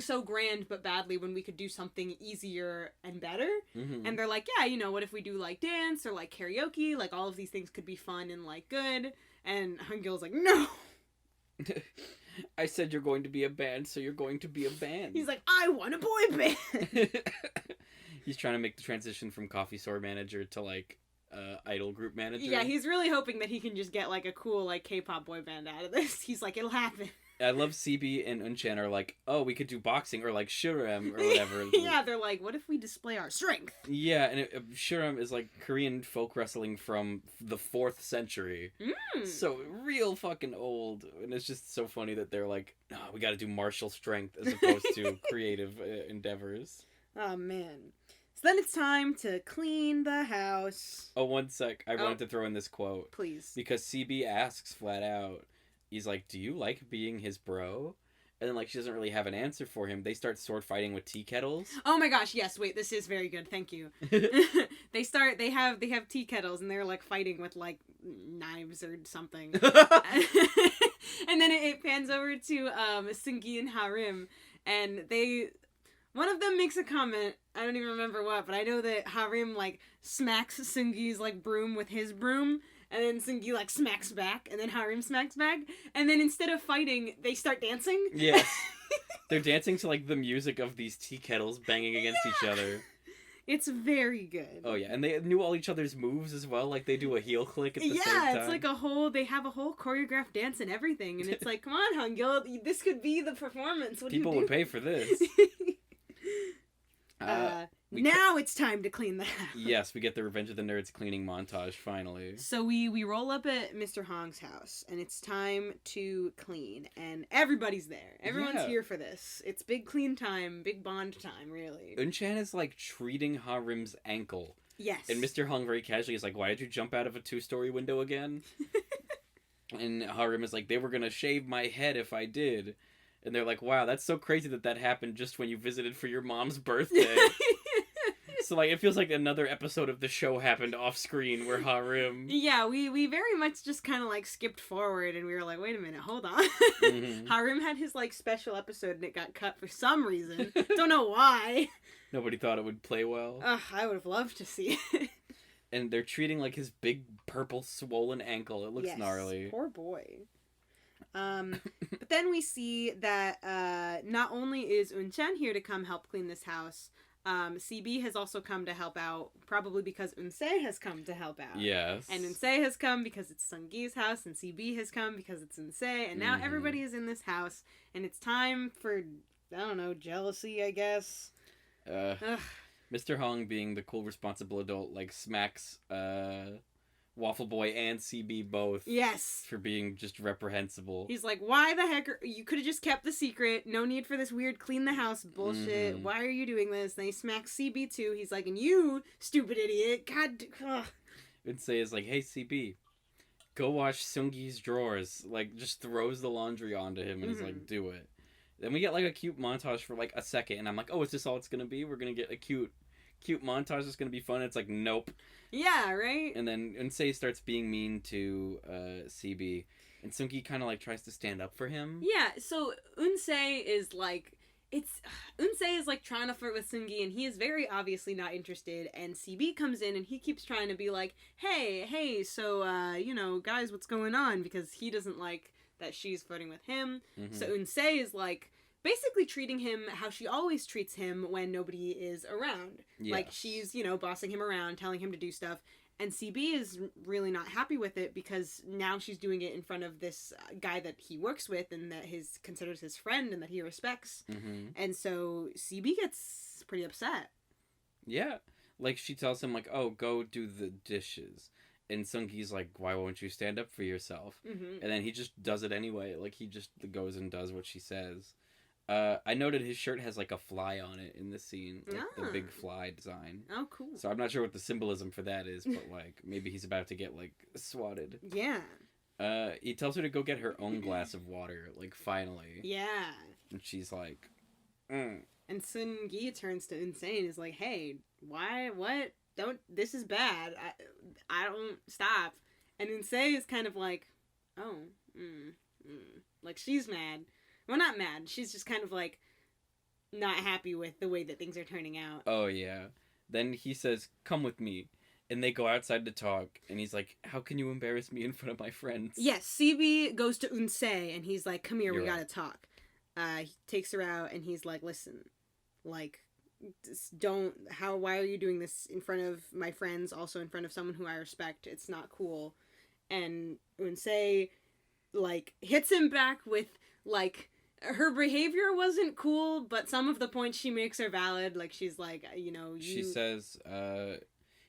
so grand but badly when we could do something easier and better? And they're like, yeah, you know, what if we do, like, dance or, like, karaoke? Like, all of these things could be fun and, like, good. And Han Gyul's like, no! I said you're going to be a band, so you're going to be a band. He's like, I want a boy band! He's trying to make the transition from coffee store manager to, like, idol group manager. Yeah, he's really hoping that he can just get, like, a cool, like, K-pop boy band out of this. He's like, it'll happen. I love CB and Eun are like, oh, we could do boxing or like Shurem or whatever. Yeah, they're like, what if we display our strength? Yeah, and Shurem is like Korean folk wrestling from the 4th century. So real fucking old. And it's just so funny that they're like, oh, we gotta do martial strength as opposed to creative endeavors. Oh, man. So then it's time to clean the house. Oh, one sec. I wanted to throw in this quote. Please. Because CB asks flat out, he's like, do you like being his bro? And then, like, she doesn't really have an answer for him. They start sword fighting with tea kettles. Oh my gosh, yes, wait, this is very good, thank you. They have tea kettles, and they're, like, fighting with, like, knives or something. And then it pans over to, Seung-gi and Harim, and one of them makes a comment, I don't even remember what, but I know that Harim, like, smacks Seung-gi's, like, broom with his broom, and then Seung-gi, like, smacks back, and then Harim smacks back, and then instead of fighting, they start dancing. Yes. They're dancing to, like, the music of these tea kettles banging against each other. It's very good. Oh, yeah, and they knew all each other's moves as well, like, they do a heel click at the same time. Yeah, it's like they have a whole choreographed dance and everything, and it's like, come on, Han Gyul, this could be the performance. What People do you do? would pay for this. Now it's time to clean the house. Yes, we get the Revenge of the Nerds cleaning montage, finally. So we roll up at Mr. Hong's house, and it's time to clean, and everybody's there. Everyone's here for this. It's big clean time, big bond time, really. Eun is, like, treating Harim's ankle. Yes. And Mr. Hong very casually is like, why did you jump out of a 2-story window again? And Harim is like, they were gonna shave my head if I did. And they're like, wow, that's so crazy that happened just when you visited for your mom's birthday. So, like, it feels like another episode of the show happened off-screen where Harim... Yeah, we very much just kind of, like, skipped forward, and we were like, wait a minute, hold on. Harim had his, like, special episode, and it got cut for some reason. Don't know why. Nobody thought it would play well. I would have loved to see it. And they're treating, like, his big, purple, swollen ankle. It looks gnarly. Poor boy. But then we see that not only is Eun here to come help clean this house, CB has also come to help out, probably because Eun Sae has come to help out. Yes. And Eun Sae has come because it's Seung-gi's house, and CB has come because it's Eun Sae, and now everybody is in this house, and it's time for, I don't know, jealousy, I guess. Mr. Hong, being the cool, responsible adult, like, smacks, Waffle Boy and CB both. Yes. For being just reprehensible. He's like, why the heck you could have just kept the secret. No need for this weird clean the house bullshit. Why are you doing this? And he smacks CB too. He's like, and you, stupid idiot. God. Ugh. Eun Sae is like, hey, CB, go wash Seung-gi's drawers. Like, just throws the laundry onto him and he's like, do it. Then we get, like, a cute montage for, like, a second. And I'm like, oh, is this all it's gonna be? We're gonna get a cute montage that's gonna be fun. It's like, nope. Yeah, right? And then Eun Sae starts being mean to CB. And Seung-gi kind of, like, tries to stand up for him. Yeah, so Eun Sae is, like... Eun Sae is, like, trying to flirt with Seung-gi, and he is very obviously not interested. And CB comes in, and he keeps trying to be like, hey, so, you know, guys, what's going on? Because he doesn't like that she's flirting with him. So Eun Sae is, like... basically treating him how she always treats him when nobody is around. Yes. Like, she's, you know, bossing him around, telling him to do stuff. And CB is really not happy with it because now she's doing it in front of this guy that he works with and that considers his friend and that he respects. And so CB gets pretty upset. Yeah. Like, she tells him, like, oh, go do the dishes. And Seung-gi's like, why won't you stand up for yourself? And then he just does it anyway. Like, he just goes and does what she says. I noted his shirt has, like, a fly on it in this scene. Like, the big fly design. Oh, cool. So I'm not sure what the symbolism for that is, but, like, maybe he's about to get, like, swatted. Yeah. He tells her to go get her own glass of water, like, finally. Yeah. And she's like, And Seung-gi turns to Eun Sae and is like, hey, why, what? This is bad. I don't, stop. And Eun Sae is kind of like, oh, like, she's mad. Well, not mad. She's just kind of, like, not happy with the way that things are turning out. Oh, yeah. Then he says, come with me. And they go outside to talk. And he's like, how can you embarrass me in front of my friends? Yes, CB goes to Eun Sae, and he's like, come here, we gotta talk. He takes her out, and he's like, listen, like, why are you doing this in front of my friends, also in front of someone who I respect? It's not cool. And Eun Sae, like, hits him back with, like, her behavior wasn't cool, but some of the points she makes are valid. Like, she's like, She says,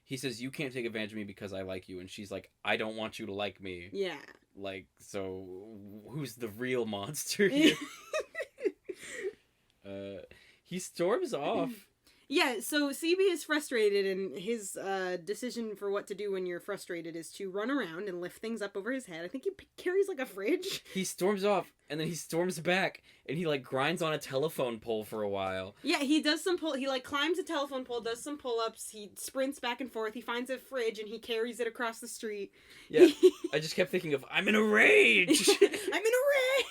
he says, you can't take advantage of me because I like you. And she's like, I don't want you to like me. Yeah. Like, so who's the real monster here? He storms off. Yeah, so CB is frustrated, and his decision for what to do when you're frustrated is to run around and lift things up over his head. I think he carries, like, a fridge. He storms off, and then he storms back, and he, like, grinds on a telephone pole for a while. Yeah, he does some he, like, climbs a telephone pole, does some pull-ups, he sprints back and forth, he finds a fridge, and he carries it across the street. Yeah, I just kept thinking of, I'm in a rage! I'm in a rage!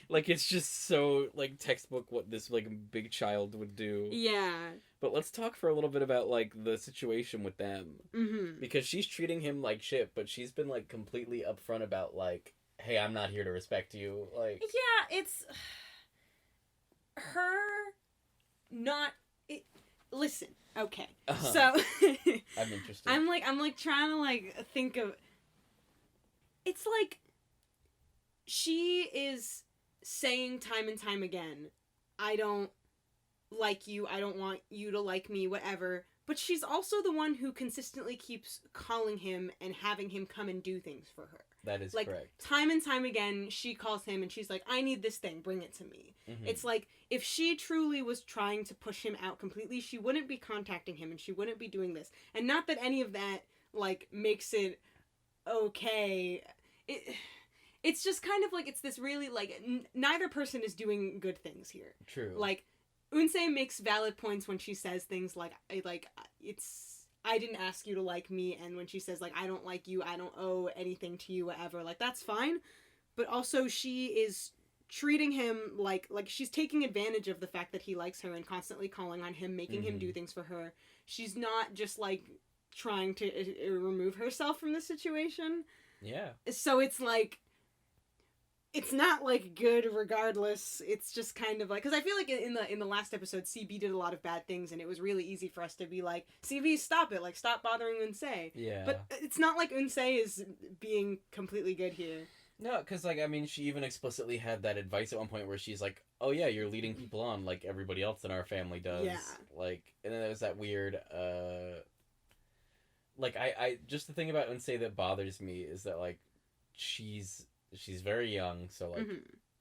Like, it's just so, like, textbook what this, like, big child would do. Yeah. But let's talk for a little bit about, like, the situation with them. Mm-hmm. Because she's treating him like shit, but she's been, like, completely upfront about, like, hey, I'm not here to respect you. Like, yeah, it's her not... Listen, okay. So... I'm interested. I'm trying to, like, think of... It's like... She is saying time and time again, I don't like you, I don't want you to like me, whatever. But she's also the one who consistently keeps calling him and having him come and do things for her. That is like, correct. Time and time again, she calls him and she's like, I need this thing, bring it to me. Mm-hmm. It's like, if she truly was trying to push him out completely, she wouldn't be contacting him and she wouldn't be doing this. And not that any of that, like, makes it okay. It's just kind of like, it's this really, like, neither person is doing good things here. True. Like, Eun Sae makes valid points when she says things like, I didn't ask you to like me, and when she says, like, I don't like you, I don't owe anything to you, whatever, like, that's fine. But also, she is treating him like she's taking advantage of the fact that he likes her and constantly calling on him, making him do things for her. She's not just, like, trying to remove herself from the situation. Yeah. So it's like... It's not, like, good regardless. It's just kind of like... Because I feel like in the last episode, CB did a lot of bad things, and it was really easy for us to be like, CB, stop it. Like, stop bothering Eun Sae. Yeah. But it's not like Eun Sae is being completely good here. No, because, like, I mean, she even explicitly had that advice at one point where she's like, oh, yeah, you're leading people on like everybody else in our family does. Yeah. Like, and then there was that weird, like, I just the thing about Eun Sae that bothers me is that, like, she's very young, so, like,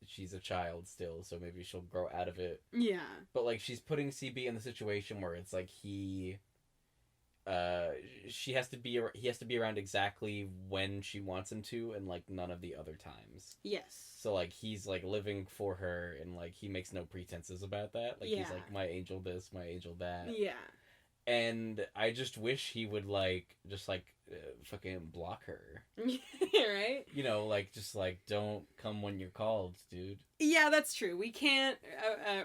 she's a child still, so maybe she'll grow out of it. Yeah. But, like, she's putting CB in the situation where it's like he has to be around exactly when she wants him to, and, like, none of the other times. Yes. So, like, he's, like, living for her, and, like, he makes no pretenses about that. Like, he's like, my angel this, my angel that. Yeah. And I just wish he would, like, just, like, fucking block her. Right? You know, like, just, like, don't come when you're called, dude. Yeah, that's true. We can't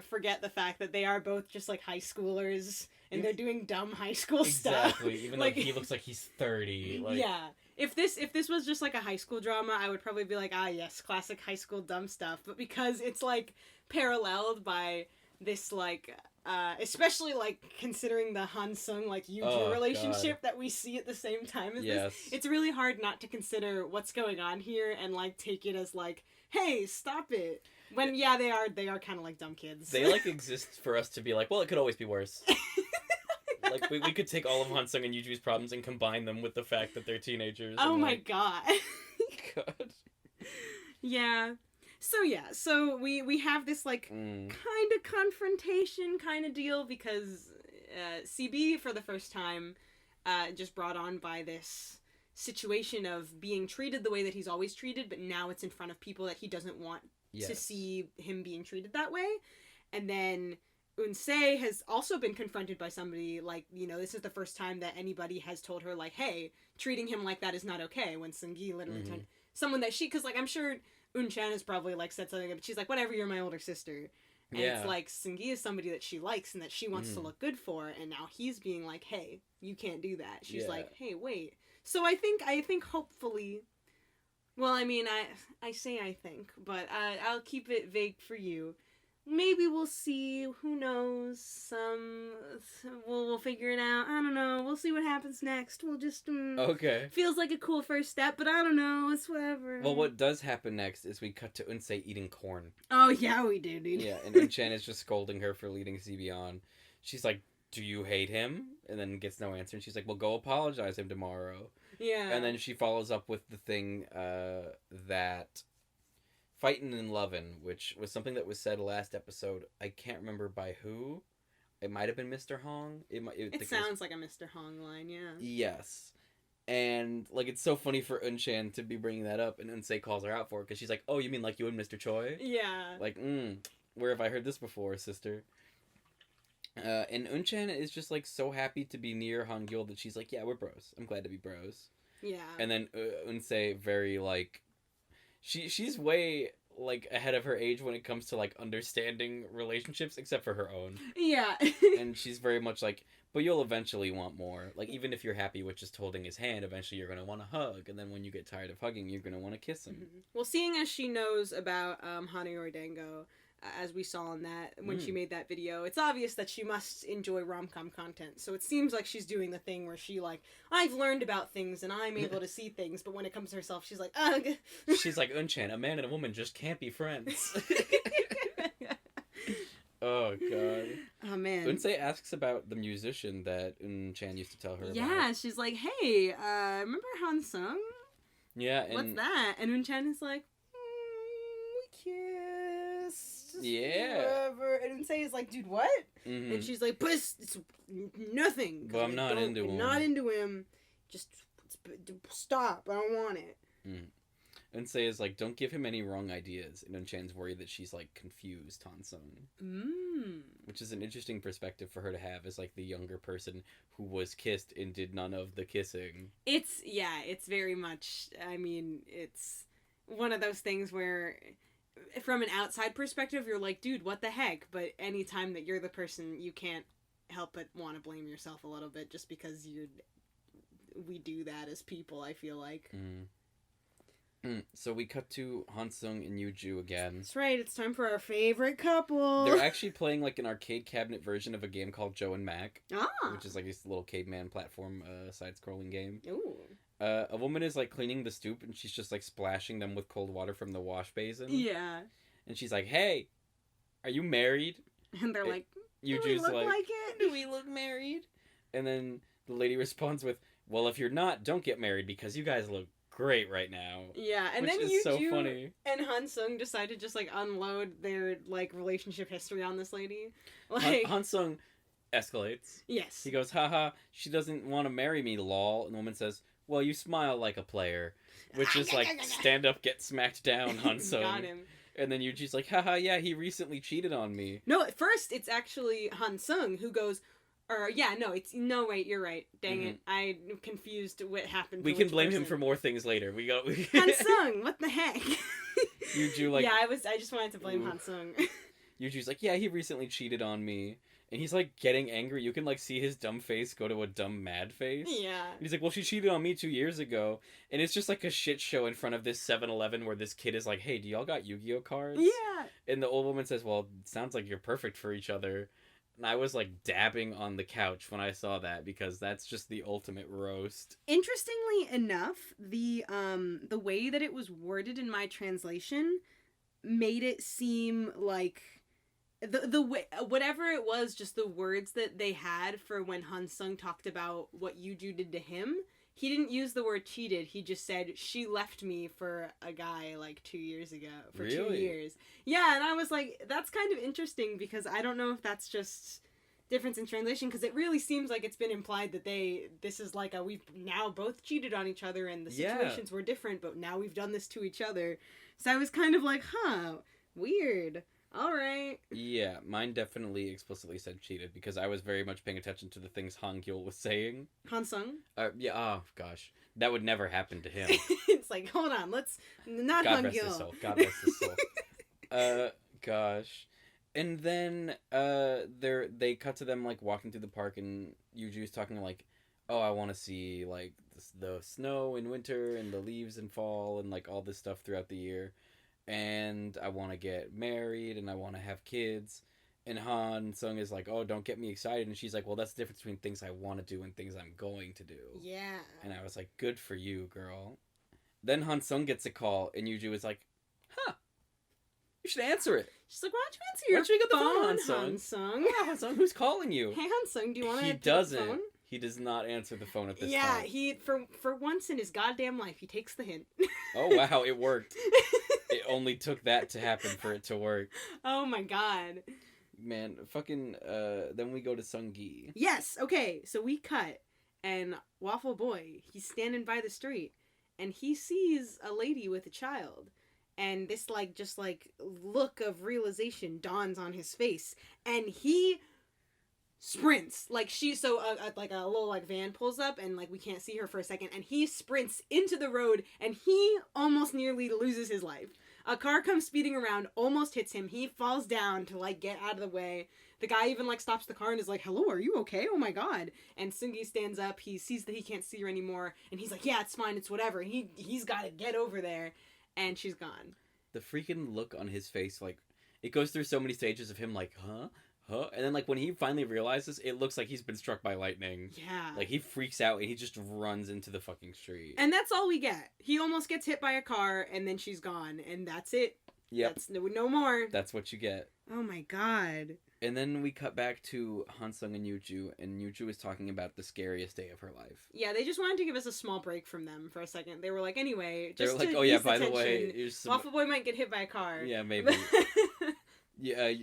forget the fact that they are both just, like, high schoolers, and they're doing dumb high school stuff. Exactly, even like, though he looks like he's 30. Like... Yeah. If this was just, like, a high school drama, I would probably be like, ah, yes, classic high school dumb stuff. But because it's, like, paralleled by this, like... especially, like, considering the Han Seong, like, Yoo relationship that we see at the same time as this. It's really hard not to consider what's going on here and, like, take it as, like, hey, stop it. When, yeah, they are kind of like dumb kids. They, like, exist for us to be like, well, it could always be worse. Like, we could take all of Han Seong and Yoo problems and combine them with the fact that they're teenagers. Oh, and, my like... God. God. Yeah. So we have this, like, kind of confrontation kind of deal because CB, for the first time, just brought on by this situation of being treated the way that he's always treated, but now it's in front of people that he doesn't want to see him being treated that way. And then Eun Sae has also been confronted by somebody, like, you know, this is the first time that anybody has told her, like, hey, treating him like that is not okay, when Seung-gi literally told someone that because, like, I'm sure Eun Chan has probably, like, said something, but she's like, whatever, you're my older sister. And it's like, Seung-gi is somebody that she likes and that she wants to look good for, and now he's being like, hey, you can't do that. She's like, hey, wait. So I think hopefully, well, I mean, I say I think, but I'll keep it vague for you. maybe we'll see. Who knows? We'll figure it out. I don't know. We'll see what happens next. We'll just Okay. feels like a cool first step, but I don't know. It's whatever. Well, what does happen next is we cut to Eun Sae eating corn. Oh yeah, we do, dude. Yeah, and Eun Chan is just scolding her for leading CB on. She's like, "Do you hate him?" And then gets no answer. And she's like, "Well, go apologize him tomorrow." Yeah. And then she follows up with the thing that fightin' and lovin', which was something that was said last episode. I can't remember by who. It might have been Mr. Hong. It sounds like a Mr. Hong line, yeah. Yes. And, like, it's so funny for Eun Chan to be bringing that up, and Eun Sae calls her out for it, because she's like, "Oh, you mean like you and Mr. Choi?" Yeah. Like, where have I heard this before, sister? And Eun Chan is just, like, so happy to be near Han Gyul that she's like, "Yeah, we're bros. I'm glad to be bros." Yeah. And then Eun Sae very, like... She's way, like, ahead of her age when it comes to, like, understanding relationships, except for her own. Yeah. And she's very much like, but you'll eventually want more. Like, even if you're happy with just holding his hand, eventually you're going to want to hug. And then when you get tired of hugging, you're going to want to kiss him. Well, seeing as she knows about Hanayori Dango, as we saw in that, when she made that video, it's obvious that she must enjoy rom-com content. So it seems like she's doing the thing where she, like, I've learned about things and I'm able to see things, but when it comes to herself, she's like, ugh. She's like, Eun Chan, a man and a woman just can't be friends. Oh, God. Oh, man. Eun Sae asks about the musician that Eun Chan used to tell her about. Yeah, she's like, hey, remember Han Seong? Yeah, and... What's that? And Eun Chan is like, we kissed. Yeah. Whatever. And Eun Sae is like, dude, what? Mm-hmm. And she's like, puss, it's nothing. But I'm not into him. Not into him. Just stop. I don't want it. Mm. Eun Sae is like, don't give him any wrong ideas. And Eun Chan's worried that she's, like, confused Han Seong. Which is an interesting perspective for her to have as, like, the younger person who was kissed and did none of the kissing. It's very much, I mean, it's one of those things where, from an outside perspective, you're like, dude, what the heck? But anytime that you're the person, you can't help but want to blame yourself a little bit just because we do that as people, I feel like. So we cut to Han Seong and Yoo again. That's right, it's time for our favorite couple. They're actually playing like an arcade cabinet version of a game called Joe and Mac. Which is like this little caveman platform side-scrolling game. Ooh. A woman is like cleaning the stoop and she's just like splashing them with cold water from the wash basin. Yeah. And she's like, "Hey, are you married?" And they're like, "Do we look like it? Do we look married?" And then the lady responds with, "Well, if you're not, don't get married because you guys look great right now." Yeah, and which then is so funny. And Han Seong decide to just like unload their like relationship history on this lady. Like Han Seong escalates. Yes. He goes, "Haha, she doesn't want to marry me, lol." And the woman says, "Well, you smile like a player," which is like stand up, get smacked down, Han Seong. Got him. And then Yuji's like, "Haha, yeah, he recently cheated on me." No, at first it's actually Han Seong who goes. Wait, you're right. Dang it. I'm confused what happened. We can blame him for more things later. Han Seong, what the heck? Yuju like... Yeah, I just wanted to blame Han Seong. Yuju's like, "Yeah, he recently cheated on me." And he's like getting angry. You can like see his dumb face go to a dumb mad face. Yeah. And he's like, "Well, she cheated on me 2 years ago." And it's just like a shit show in front of this 7-Eleven where this kid is like, "Hey, do y'all got Yu-Gi-Oh cards?" Yeah. And the old woman says, "Well, it sounds like you're perfect for each other." And I was like dabbing on the couch when I saw that because that's just the ultimate roast. Interestingly enough, the way that it was worded in my translation made it seem like the way, whatever it was, just the words that they had for when Han Seong talked about what Yuju did to him. He didn't use the word cheated. He just said, she left me for a guy like 2 years ago. For Really? 2 years. Yeah, and I was like, that's kind of interesting because I don't know if that's just difference in translation because it really seems like it's been implied that this is like we've now both cheated on each other and the situations were different, but now we've done this to each other. So I was kind of like, huh, weird. All right. Yeah, mine definitely explicitly said cheated because I was very much paying attention to the things Han Gyul was saying. Han Seong? Yeah, oh gosh. That would never happen to him. It's like, hold on, let's not God Han rest Gyul. his soul. God rest his soul. Gosh. And then they cut to them like walking through the park and Yuju's talking like, "Oh, I want to see like the snow in winter and the leaves in fall and like all this stuff throughout the year." and I want to get married, and I want to have kids. And Han Seong is like, oh, don't get me excited. And she's like, well, that's the difference between things I want to do and things I'm going to do. Yeah. And I was like, good for you, girl. Then Han Seong gets a call, and Yuju is like, huh, you should answer it. She's like, why don't you answer your Why don't you get the phone, phone, Han Seong? Yeah, Han Seong, who's calling you? Hey, Han Seong, do you want to He pick up the doesn't. phone? He does not answer the phone at this Yeah, time. he for once in his goddamn life, he takes the hint. Oh, wow, it worked. It only took that to happen for it to work. Oh my god. Man, fucking, then we go to Seung-gi. Yes, okay, so we cut, and Waffle Boy, he's standing by the street, and he sees a lady with a child, and this, like, just, like, look of realization dawns on his face, and he sprints, like, like, a little, like, van pulls up, and, like, we can't see her for a second, and he sprints into the road, and he almost nearly loses his life. A car comes speeding around, almost hits him. He falls down to, like, get out of the way. The guy even, like, stops the car and is like, hello, are you okay? Oh my god. And Seung-gi stands up. He sees that he can't see her anymore. And he's like, yeah, it's fine. It's whatever. He's got to get over there. And she's gone. The freaking look on his face, like, it goes through so many stages of him, like, huh? Huh? And then, like, when he finally realizes, it looks like he's been struck by lightning. Yeah. Like, he freaks out and he just runs into the fucking street. And that's all we get. He almost gets hit by a car, and then she's gone. And that's it. Yep. That's no more. That's what you get. Oh my god. And then we cut back to Han Seong and Yuju is talking about the scariest day of her life. Yeah, they just wanted to give us a small break from them for a second. They were like, anyway, They were just like, to oh yeah, ease by the tension, way, here's some... Waffle Boy might get hit by a car. Yeah, maybe. Yeah,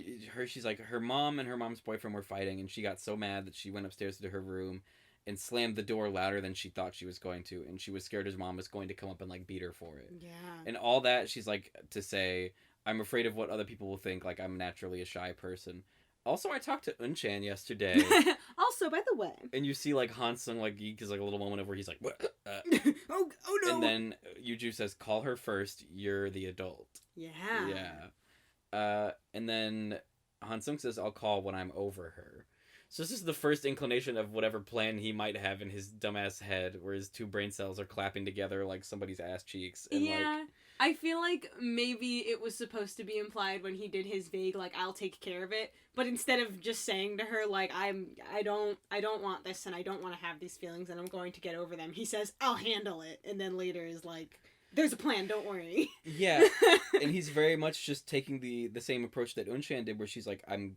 she's like, her mom and her mom's boyfriend were fighting, and she got so mad that she went upstairs to her room and slammed the door louder than she thought she was going to, and she was scared his mom was going to come up and, like, beat her for it. Yeah. And all that, she's like, to say, I'm afraid of what other people will think, like, I'm naturally a shy person. Also, I talked to Eun yesterday. Also, by the way. And you see, like, Han Seong, like, geek is, like, a little moment of where he's like, what? Oh no! And then Yuju says, call her first, you're the adult. Yeah. And then Han Seong says, I'll call when I'm over her. So this is the first inclination of whatever plan he might have in his dumbass head, where his two brain cells are clapping together like somebody's ass cheeks. And yeah. I feel like maybe it was supposed to be implied when he did his vague, like, I'll take care of it. But instead of just saying to her, like, I don't want this and I don't want to have these feelings and I'm going to get over them, he says, I'll handle it. And then later is like, there's a plan, don't worry. Yeah. And he's very much just taking the same approach that Eun did, where she's like, I'm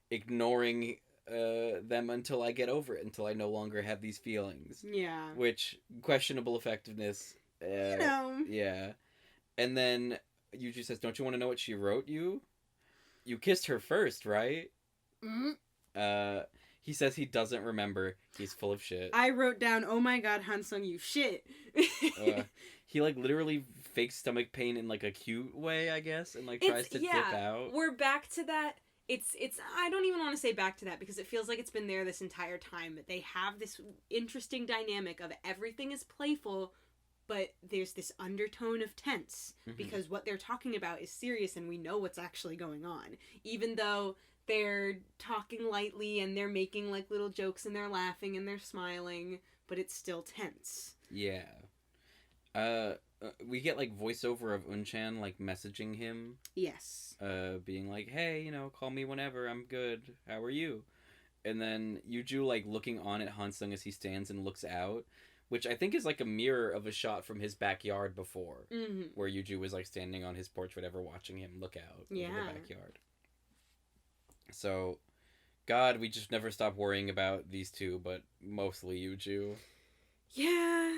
ignoring them until I get over it, until I no longer have these feelings. Yeah. Which, questionable effectiveness. You know. Yeah. And then Yuju says, don't you want to know what she wrote you? You kissed her first, right? Mm-hmm. He says he doesn't remember. He's full of shit. I wrote down, oh my god, Han Seong, you shit. He, like, literally fakes stomach pain in, like, a cute way, I guess, and, like, tries to dip out. We're back to that. It's I don't even want to say back to that, because it feels like it's been there this entire time, that they have this interesting dynamic of everything is playful, but there's this undertone of tense, because what they're talking about is serious and we know what's actually going on. Even though they're talking lightly and they're making, like, little jokes and they're laughing and they're smiling, but it's still tense. Yeah. We get, like, voiceover of Eun, like, messaging him. Yes. Being like, hey, you know, call me whenever, I'm good, how are you? And then Yuju, like, looking on at Han Seong as he stands and looks out, which I think is, like, a mirror of a shot from his backyard before, where Yuju was, like, standing on his porch, whatever, watching him look out over the backyard. So, God, we just never stop worrying about these two, but mostly Yuju. Yeah.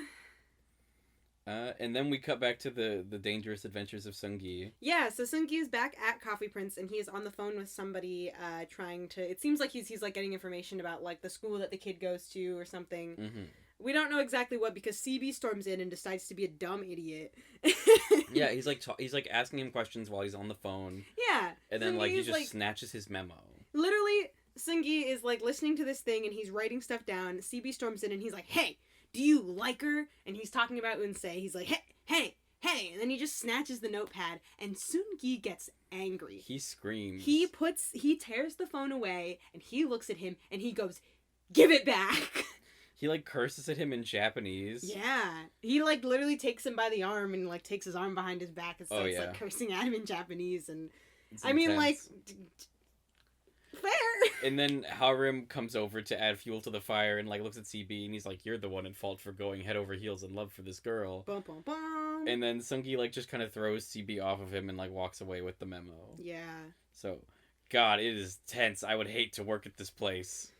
And then we cut back to the dangerous adventures of Seung-gi. Yeah, so Seung-gi is back at Coffee Prince, and he's on the phone with somebody, trying to... It seems like he's like, getting information about, like, the school that the kid goes to or something. Mm-hmm. We don't know exactly what, because CB storms in and decides to be a dumb idiot. Yeah, he's like asking him questions while he's on the phone. Yeah. And then, like, he just like, snatches his memo. Literally, Seung-gi is, like, listening to this thing, and he's writing stuff down. CB storms in, and he's like, hey, do you like her? And he's talking about Eun Sae. He's like, hey. And then he just snatches the notepad, and Seung-gi gets angry. He screams. He tears the phone away, and he looks at him, and he goes, give it back. He, like, curses at him in Japanese. Yeah. He, like, literally takes him by the arm and, like, takes his arm behind his back and starts, like, cursing at him in Japanese. And, It's I mean, like, intense. fair. And then Harim comes over to add fuel to the fire and, like, looks at CB and he's like, you're the one in fault for going head over heels in love for this girl. Bum, bum, bum. And then Seung-gi, like, just kind of throws CB off of him and, like, walks away with the memo. Yeah. So, God, it is tense. I would hate to work at this place.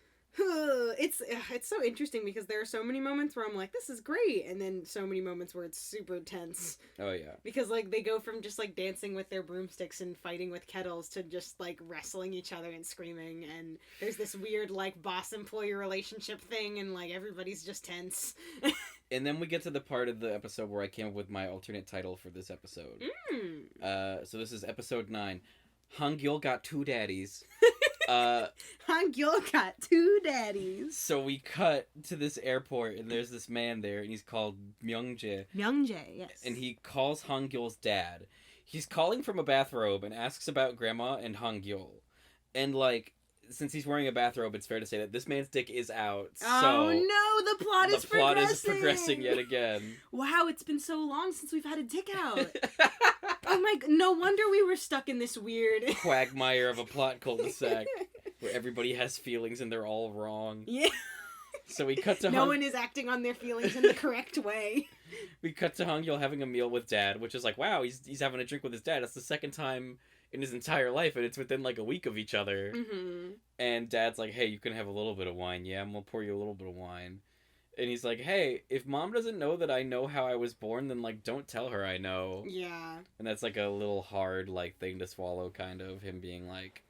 It's so interesting because there are so many moments where I'm like, this is great, and then so many moments where it's super tense. Oh, yeah. Because, like, they go from just, like, dancing with their broomsticks and fighting with kettles to just, like, wrestling each other and screaming, and there's this weird, like, boss-employee relationship thing, and, like, everybody's just tense. And then we get to the part of the episode where I came up with my alternate title for this episode. So this is episode 9. Han Gyul got 2 daddies. Han Gyul got 2 daddies. So we cut to this airport, and there's this man there, and he's called Myung-jae. Myung-jae, yes. And he calls Han Gyul's dad. He's calling from a bathrobe and asks about Grandma and Han Gyul. And, like, since he's wearing a bathrobe, it's fair to say that this man's dick is out. Oh, no, the plot is progressing. The plot is progressing yet again. Wow, it's been so long since we've had a dick out. Oh my, no wonder we were stuck in this weird quagmire of a plot cul-de-sac where everybody has feelings and they're all wrong. Yeah. So we cut to no one is acting on their feelings in the correct way. We cut to Han Gyul having a meal with Dad, which is like, wow, he's having a drink with his dad. That's the second time in his entire life, and it's within like a week of each other. Mm-hmm. And Dad's like, hey, you can have a little bit of wine. Yeah, I'm gonna pour you a little bit of wine. And he's like, hey, if Mom doesn't know that I know how I was born, then, like, don't tell her I know. Yeah. And that's, like, a little hard, like, thing to swallow, kind of. Him being like,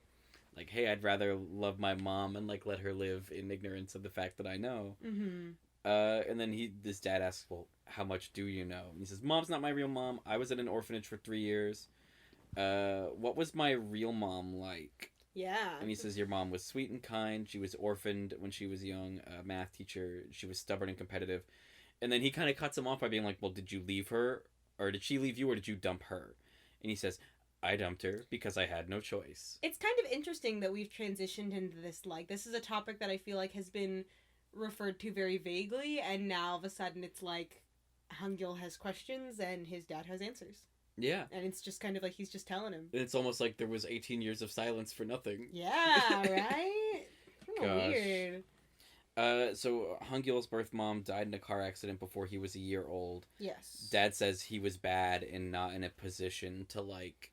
hey, I'd rather love my mom and, like, let her live in ignorance of the fact that I know. Mm-hmm. And then this dad asks, well, how much do you know? And he says, Mom's not my real mom. I was at an orphanage for 3 years. What was my real mom like? Yeah. And he says, your mom was sweet and kind. She was orphaned when she was young, a math teacher. She was stubborn and competitive. And then he kind of cuts him off by being like, well, did you leave her? Or did she leave you, or did you dump her? And he says, I dumped her because I had no choice. It's kind of interesting that we've transitioned into this, like, this is a topic that I feel like has been referred to very vaguely, and now all of a sudden it's like Han Gyul has questions and his dad has answers. Yeah. And it's just kind of like he's just telling him. It's almost like there was 18 years of silence for nothing. Yeah, right? Kind of weird. So Han Gyul's birth mom died in a car accident before he was a year old. Yes. Dad says he was bad and not in a position to, like,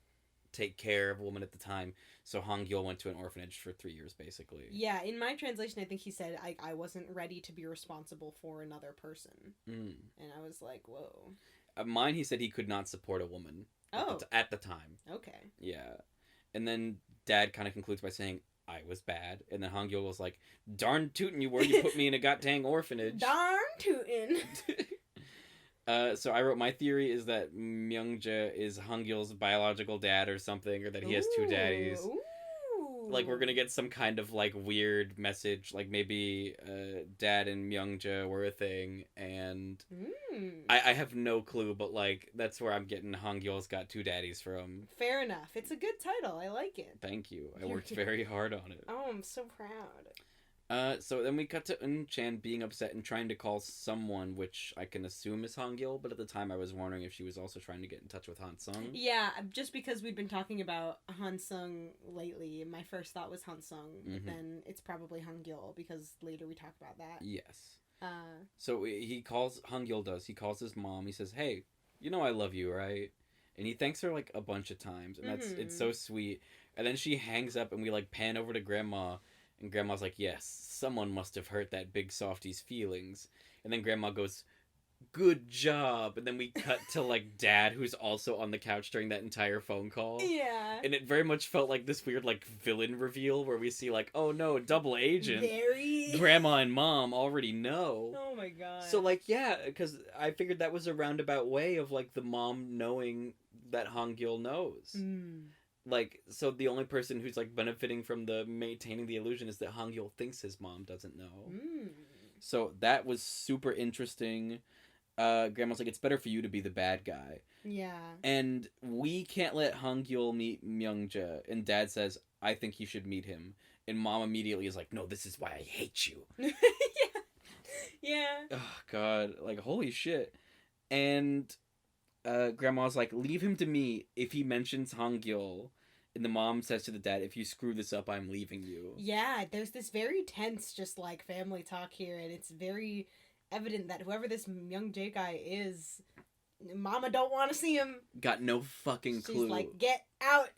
take care of a woman at the time. So Han Gyul went to an orphanage for 3 years, basically. Yeah, in my translation, I think he said, I wasn't ready to be responsible for another person. Mm. And I was like, whoa. Mine, he said he could not support a woman at the time. Okay. Yeah. And then Dad kind of concludes by saying, I was bad. And then Han Gyul was like, darn tootin' you were, you put me in a goddamn orphanage. Darn tootin'. So I wrote, my theory is that Myung-jae is Han Gyul's biological dad or something, or that he has 2 daddies. Ooh. Like, we're gonna get some kind of, like, weird message, like, maybe Dad and Myung-jae were a thing, and I have no clue, but, like, that's where I'm getting Han Gyul's got 2 daddies from. Fair enough. It's a good title. I like it. Thank you. I worked very hard on it. Oh, I'm so proud. So then we cut to Eun Chan being upset and trying to call someone, which I can assume is Han Gyul, but at the time I was wondering if she was also trying to get in touch with Han Seong. Yeah, just because we'd been talking about Han Seong lately, my first thought was Han Seong, but then it's probably Han Gyul, because later we talk about that. Yes. So he calls, Han Gyul does, he calls his mom, he says, hey, you know I love you, right? And he thanks her, like, a bunch of times, and it's so sweet. And then she hangs up, and we, like, pan over to Grandma, and Grandma's like, yes, someone must have hurt that big softy's feelings. And then Grandma goes, good job. And then we cut to, like, Dad, who's also on the couch during that entire phone call. Yeah. And it very much felt like this weird, like, villain reveal where we see, like, oh no, double agent. Very. Grandma and Mom already know. Oh my god. So, like, yeah, because I figured that was a roundabout way of, like, the mom knowing that Han Gyul knows. Like, so the only person who's, like, benefiting from the maintaining the illusion is that Han Gyul thinks his mom doesn't know. So that was super interesting. Grandma's like, it's better for you to be the bad guy. Yeah. And we can't let Han Gyul meet Myung-jae. And Dad says, I think you should meet him. And Mom immediately is like, no, this is why I hate you. Yeah. Yeah. Oh God, like holy shit. And grandma's like, leave him to me. If he mentions Han Gyul, and the mom says to the dad, if you screw this up, I'm leaving you. Yeah, there's this very tense, just like family talk here, and it's very evident that whoever this young J guy is, Mama don't want to see him. Got no fucking clue. She's like, get out.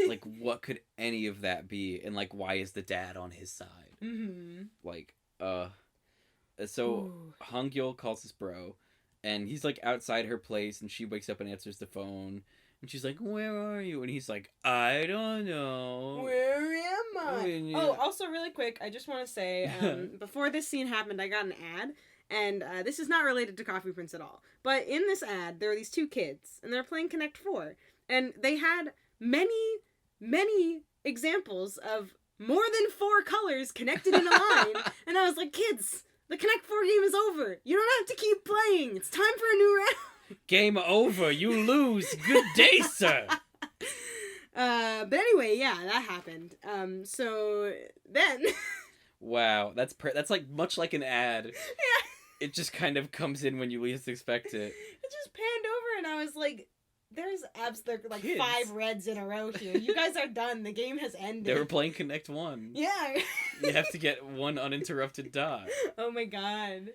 Like, what could any of that be? And like, why is the dad on his side? Mm-hmm. Like, so Ooh. Han Gyul calls his bro, and he's like outside her place, and she wakes up and answers the phone, and she's like, "Where are you?" And he's like, "I don't know. Where am I?" Yeah. Oh, also really quick, I just want to say, before this scene happened, I got an ad, and this is not related to Coffee Prince at all. But in this ad, there are these two kids, and they're playing Connect 4, and they had many examples of more than 4 colors connected in a line, and I was like, kids, the Connect 4 game is over. You don't have to keep playing. It's time for a new round. Game over. You lose. Good day, sir. But anyway, yeah, that happened. So then... Wow, that's like much like an ad. Yeah. It just kind of comes in when you least expect it. It just panned over, and I was like, there's like Kids. 5 reds in a row here. You guys are done. The game has ended. They were playing Connect 1. Yeah. You have to get one uninterrupted dot. Oh my god.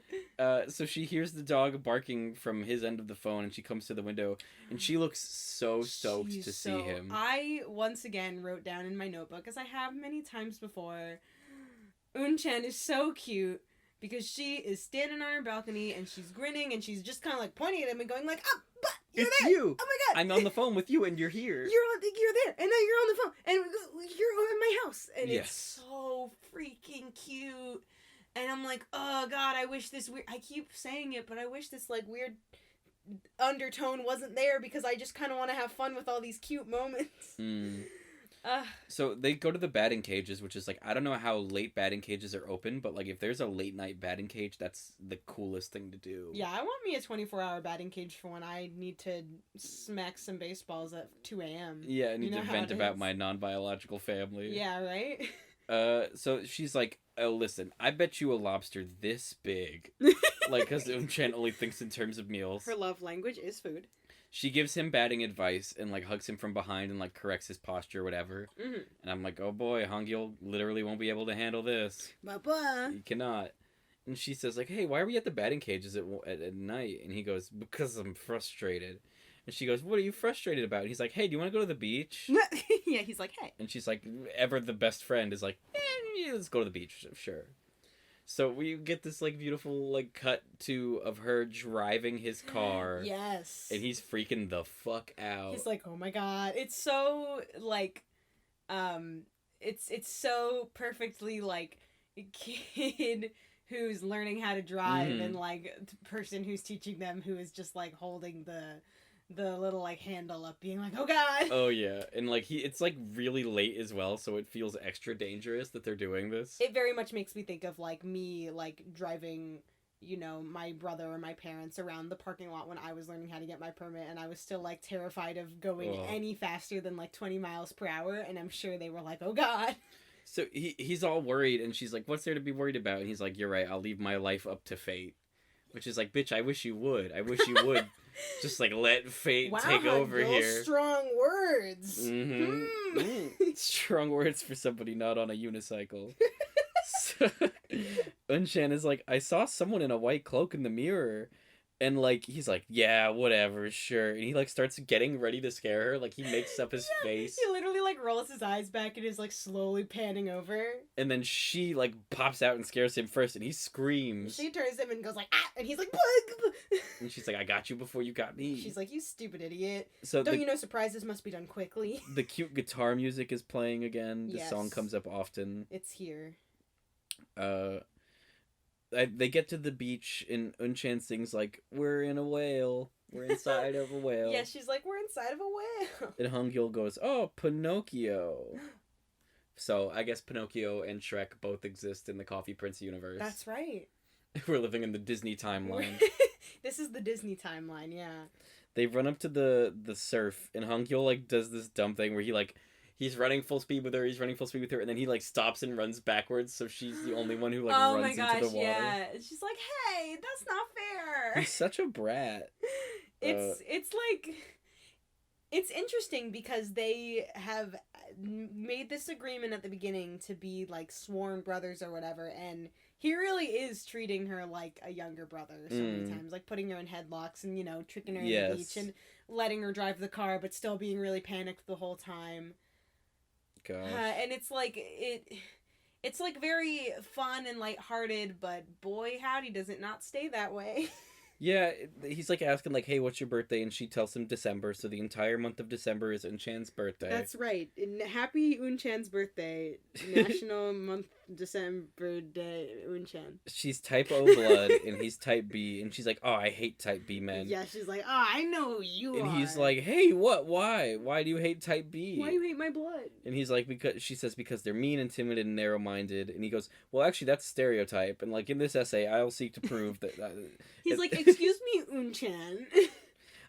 So she hears the dog barking from his end of the phone, and she comes to the window, and she looks so stoked She's to see him. I once again wrote down in my notebook, as I have many times before, Eun is so cute because she is standing on her balcony and she's grinning and she's just kind of like pointing at him and going like, "Ah, but you're It's there. you. Oh my god, I'm on the phone with you, and you're here. You're there, and now you're on the phone, and you're in my house, and Yes. it's so freaking cute." And I'm like, oh god, I wish this weird. I keep saying it, but I wish this like weird undertone wasn't there because I just kind of want to have fun with all these cute moments. So they go to the batting cages, which is like, I don't know how late batting cages are open, but like if there's a late night batting cage, that's the coolest thing to do. Yeah, I want me a 24-hour batting cage for when I need to smack some baseballs at 2 a.m. Yeah, I need You know to how vent it about is. my non-biological family. Yeah, right? So she's like, oh, listen, I bet you a lobster this big. Like, because Eun only thinks in terms of meals. Her love language is food. She gives him batting advice and, like, hugs him from behind and, like, corrects his posture or whatever. Mm-hmm. And I'm like, oh boy, Han Gyul literally won't be able to handle this. Blah-blah. He cannot. And she says, like, hey, why are we at the batting cages at night? And he goes, because I'm frustrated. And she goes, what are you frustrated about? And he's like, hey, do you want to go to the beach? Yeah, he's like, hey. And she's like, ever the best friend is like, yeah, let's go to the beach, sure. So we get this like beautiful like cut of her driving his car. Yes. And he's freaking the fuck out. He's like, oh my god. It's so like it's so perfectly like a kid who's learning how to drive and like the person who's teaching them who is just like holding the little like handle up being like, oh god. Oh yeah. And like it's like really late as well, so it feels extra dangerous that they're doing this. It very much makes me think of like me like driving, you know, my brother or my parents around the parking lot when I was learning how to get my permit, and I was still like terrified of going any faster than like 20 miles per hour, and I'm sure they were like, oh god. So he's all worried, and she's like, what's there to be worried about? And he's like, you're right, I'll leave my life up to fate. Which is like, bitch, I wish you would. I wish you would just like let fate take over here. Strong words. Mm-hmm. Strong words for somebody not on a unicycle. So, Eun is like, I saw someone in a white cloak in the mirror. And, like, he's like, yeah, whatever, sure. And he, like, starts getting ready to scare her. Like, he makes up his face. He literally, like, rolls his eyes back and is, like, slowly panning over. And then she, like, pops out and scares him first. And he screams. She turns him and goes, like, ah! And he's like, bug! And she's like, I got you before you got me. She's like, you stupid idiot. So Don't you know surprises must be done quickly? The cute guitar music is playing again. The song comes up often. It's here. They get to the beach and Eun sings like, we're in a whale. We're inside of a whale. Yeah, she's like, we're inside of a whale. And Han Gyul goes, oh, Pinocchio. So I guess Pinocchio and Shrek both exist in the Coffee Prince universe. That's right. We're living in the Disney timeline. This is the Disney timeline, yeah. They run up to the surf, and Han Gyul like does this dumb thing where he like he's running full speed with her, and then he, like, stops and runs backwards, so she's the only one who, like, oh runs my gosh, into the water. yeah. She's like, hey, that's not fair. He's such a brat. It's like... It's interesting because they have made this agreement at the beginning to be, like, sworn brothers or whatever, and he really is treating her like a younger brother so many times. Like, putting her in headlocks and, you know, tricking her in the beach and letting her drive the car, but still being really panicked the whole time. Gosh. And it's like, it's, like, very fun and lighthearted, but boy, howdy, does it not stay that way. Yeah, he's, like, asking, like, hey, what's your birthday? And she tells him December, so the entire month of December is Eun-chan's birthday. That's right. Happy Eun-chan's birthday. National month December day, Eun-chan. She's type O blood, and he's type B, and she's like, oh, I hate type B men. Yeah, she's like, oh, I know who you are. And he's like, hey, what? Why? Why do you hate type B? Why do you hate my blood? And he's like, because they're mean and timid and narrow-minded. And he goes, well, actually, that's a stereotype. And, like, in this essay, I'll seek to prove that... He's like, excuse me, Eun-chan.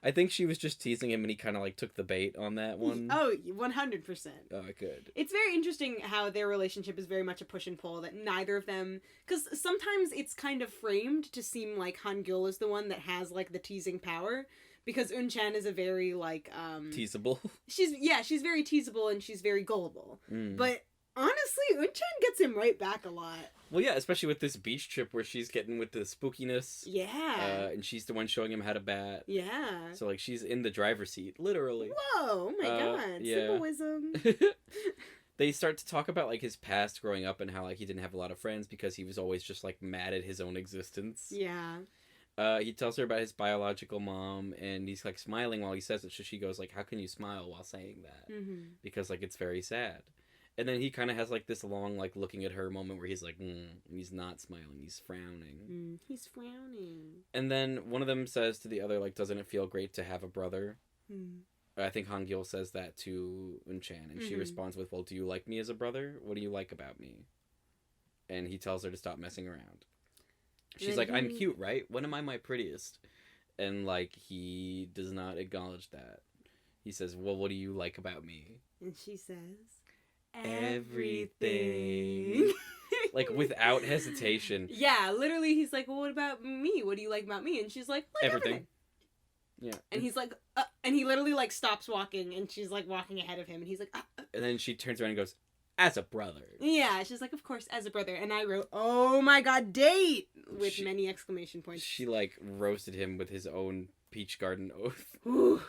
I think she was just teasing him, and he kind of, like, took the bait on that one. Oh, 100%. Oh, good. It's very interesting how their relationship is very much a push and pull, that neither of them... Because sometimes it's kind of framed to seem like Han Gyul is the one that has, like, the teasing power, because Eun-chan is a very, like, Teasable. She's very teasable, and she's very gullible. But, honestly, Eun-chan gets him right back a lot. Well, yeah, especially with this beach trip where she's getting with the spookiness. Yeah. And she's the one showing him how to bat. Yeah. So, like, she's in the driver's seat, literally. Whoa, oh my god. Yeah. Symbolism. They start to talk about, like, his past growing up and how, like, he didn't have a lot of friends because he was always just, like, mad at his own existence. Yeah. He tells her about his biological mom, and he's, like, smiling while he says it, so she goes, like, how can you smile while saying that? Mm-hmm. Because, like, it's very sad. And then he kind of has, like, this long, like, looking at her moment where he's like, and he's not smiling, he's frowning. He's frowning. And then one of them says to the other, like, doesn't it feel great to have a brother? I think Han Gyul says that to Eun-chan, and she responds with, well, do you like me as a brother? What do you like about me? And he tells her to stop messing around. She's like, I'm cute, right? When am I my prettiest? And, like, he does not acknowledge that. He says, well, what do you like about me? And she says... everything. Like, without hesitation. Yeah, literally, he's like, well, what about me? What do you like about me? And she's like everything. Yeah. And he's like, and he literally, like, stops walking, and she's, like, walking ahead of him, and he's like, And then she turns around and goes, as a brother. Yeah, she's like, of course, as a brother. And I wrote, oh my god, date! With many exclamation points. She, like, roasted him with his own Peach Garden oath. Ooh.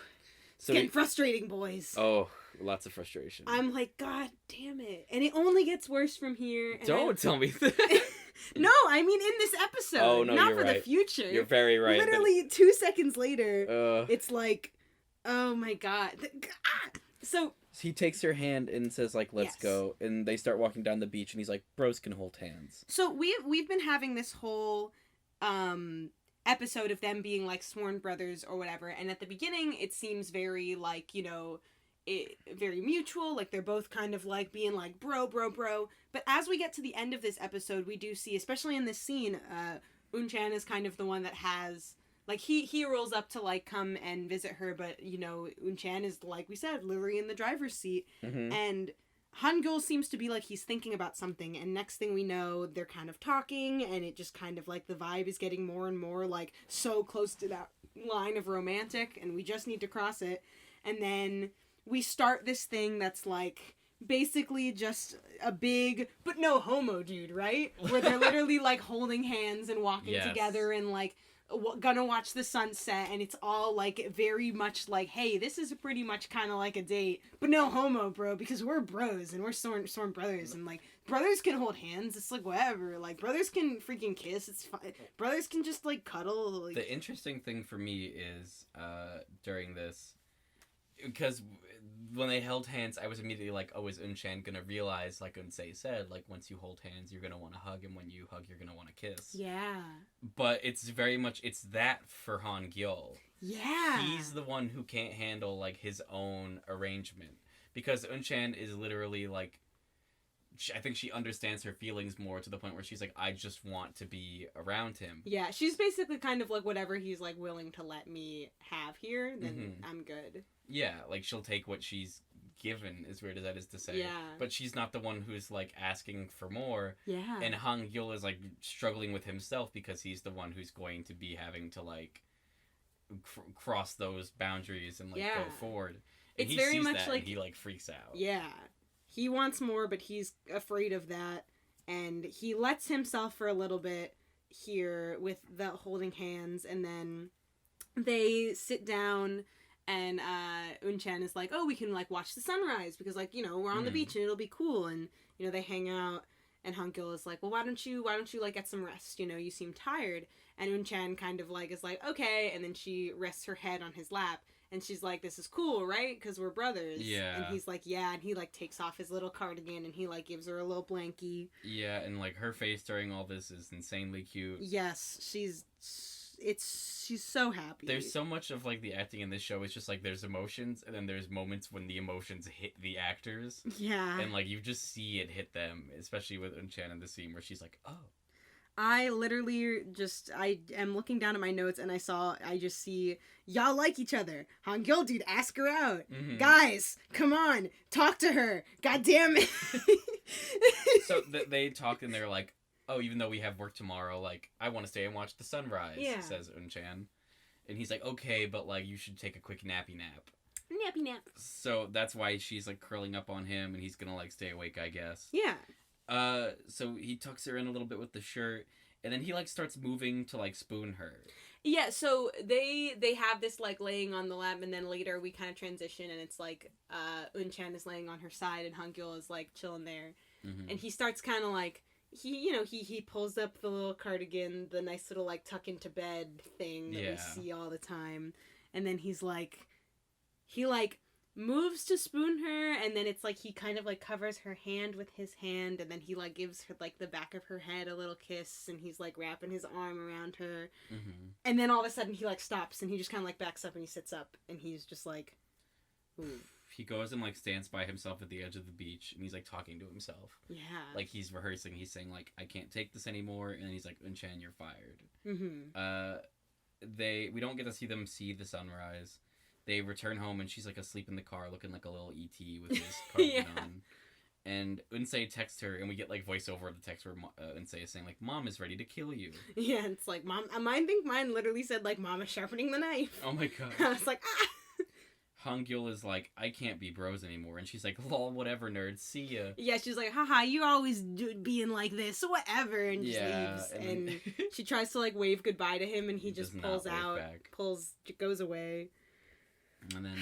It's getting frustrating, boys. Oh, lots of frustration. I'm like, god damn it. And it only gets worse from here. And Don't tell me that. No, I mean in this episode. Oh, no, not you're for right. the future. You're very right. Literally 2 seconds later, it's like, oh my god. So he takes her hand and says, like, let's go. And they start walking down the beach, and he's like, bros can hold hands. So we've been having this whole episode of them being, like, sworn brothers or whatever, and at the beginning it seems very, like, you know, very mutual, like they're both kind of like being like bro, but as we get to the end of this episode, we do see, especially in this scene, Eun-chan is kind of the one that has, like, he rolls up to, like, come and visit her, but, you know, Eun-chan is, like we said, literally in the driver's seat, and Han Gyul seems to be like he's thinking about something, and next thing we know, they're kind of talking, and it just kind of, like, the vibe is getting more and more, like, so close to that line of romantic, and we just need to cross it, and then we start this thing that's, like, basically just a big, but no homo dude, right? Where they're literally, like, holding hands and walking together and, like, gonna watch the sunset, and it's all, like, very much like, hey, this is pretty much kind of like a date, but no homo, bro, because we're bros, and we're sworn brothers, and, like, brothers can hold hands, it's like, whatever, like, brothers can freaking kiss, it's fine, brothers can just, like, cuddle, like... The interesting thing for me is, during this, because when they held hands, I was immediately like, oh, is Eun-chan gonna realize, like Eun Sae said, like, once you hold hands, you're gonna want to hug, and when you hug, you're gonna want to kiss. Yeah. But it's very much, it's that for Han Gyul. Yeah. He's the one who can't handle, like, his own arrangement. Because Eun-chan is literally, like, I think she understands her feelings more to the point where she's like, I just want to be around him. Yeah, she's basically kind of like, whatever he's, like, willing to let me have here, then I'm good. Yeah, like, she'll take what she's given, as weird as that is to say. Yeah. But she's not the one who's, like, asking for more. Yeah. And Han Gyul is, like, struggling with himself because he's the one who's going to be having to, like, cross those boundaries and, like, go forward. And it's he very sees much that like and he, like, freaks out. Yeah. He wants more, but he's afraid of that. And he lets himself for a little bit here with the holding hands, and then they sit down, and Eun Sae is like, oh, we can, like, watch the sunrise, because, like, you know, we're on the beach and it'll be cool. And, you know, they hang out, and Han Gyul is like, well, why don't you, like, get some rest? You know, you seem tired. And Eun Sae kind of, like, is like, okay. And then she rests her head on his lap. And she's like, this is cool, right? Because we're brothers. Yeah. And he's like, yeah. And he, like, takes off his little cardigan and he, like, gives her a little blankie. Yeah, and, like, her face during all this is insanely cute. Yes, she's so happy. There's so much of, like, the acting in this show. It's just, like, there's emotions, and then there's moments when the emotions hit the actors. Yeah. And, like, you just see it hit them, especially with Eun Sae in the scene where she's like, oh. I literally I am looking down at my notes and I just see, y'all like each other. Han Gyul, dude, ask her out. Mm-hmm. Guys, come on, talk to her. God damn it. So they talk and they're like, oh, even though we have work tomorrow, like, I want to stay and watch the sunrise, says Eun Sae. And he's like, okay, but, like, you should take a quick nappy nap. Nappy nap. So that's why she's, like, curling up on him and he's gonna, like, stay awake, I guess. Yeah. So he tucks her in a little bit with the shirt, and then he, like, starts moving to, like, spoon her. Yeah, so they have this, like, laying on the lap, and then later we kind of transition, and it's, like, Eun Sae is laying on her side, and Han Gyul is, like, chilling there. Mm-hmm. And he starts kind of, like, he pulls up the little cardigan, the nice little, like, tuck into bed thing that we see all the time. And then he's, like, moves to spoon her, and then it's like he kind of like covers her hand with his hand, and then he like gives her like the back of her head a little kiss, and he's like wrapping his arm around her. Mm-hmm. And then all of a sudden he like stops, and he just kind of like backs up, and he sits up, and he's just like, ooh. He goes and like stands by himself at the edge of the beach, and he's like talking to himself. Yeah. Like he's rehearsing. He's saying like, I can't take this anymore, and then he's like, Eun Sae, you're fired. Mm-hmm. We don't get to see them see the sunrise. They return home, and she's, like, asleep in the car, looking like a little E.T. with his cardigan on. And Eun Sae texts her, and we get, like, voiceover of the text where Eun Sae is saying, like, Mom is ready to kill you. Yeah, it's like, Mom... I think mine literally said, like, Mom is sharpening the knife. Oh, my God. I was like, ah! Han Gyul is like, I can't be bros anymore. And she's like, lol, whatever, nerd. See ya. Yeah, she's like, haha, you're always being like this, whatever. And just leaves. And she tries to, like, wave goodbye to him, and he just pulls out, goes away. And then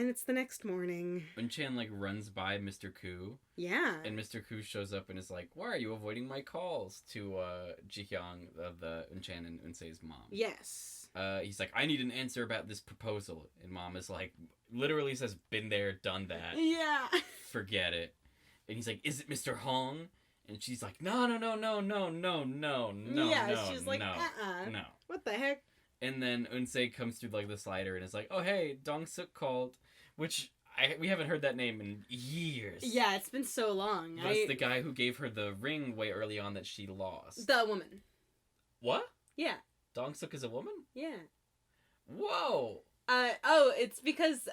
it's the next morning. Eun Sae, like, runs by Mr. Koo. Yeah. And Mr. Koo shows up and is like, why are you avoiding my calls? To Ji-hyung, the Eun Sae and Eun Sae's mom. Yes. He's like, I need an answer about this proposal. And Mom is like, literally says, been there, done that. Yeah. Forget it. And he's like, is it Mr. Hong? And she's like, no. Yeah, she's like, no. What the heck? And then Eun Sae comes through, like, the slider and is like, oh, hey, Dong-suk called. Which, we haven't heard that name in years. Yeah, it's been so long. That's the guy who gave her the ring way early on that she lost. The woman. What? Yeah. Dong-suk is a woman? Yeah. Whoa! It's because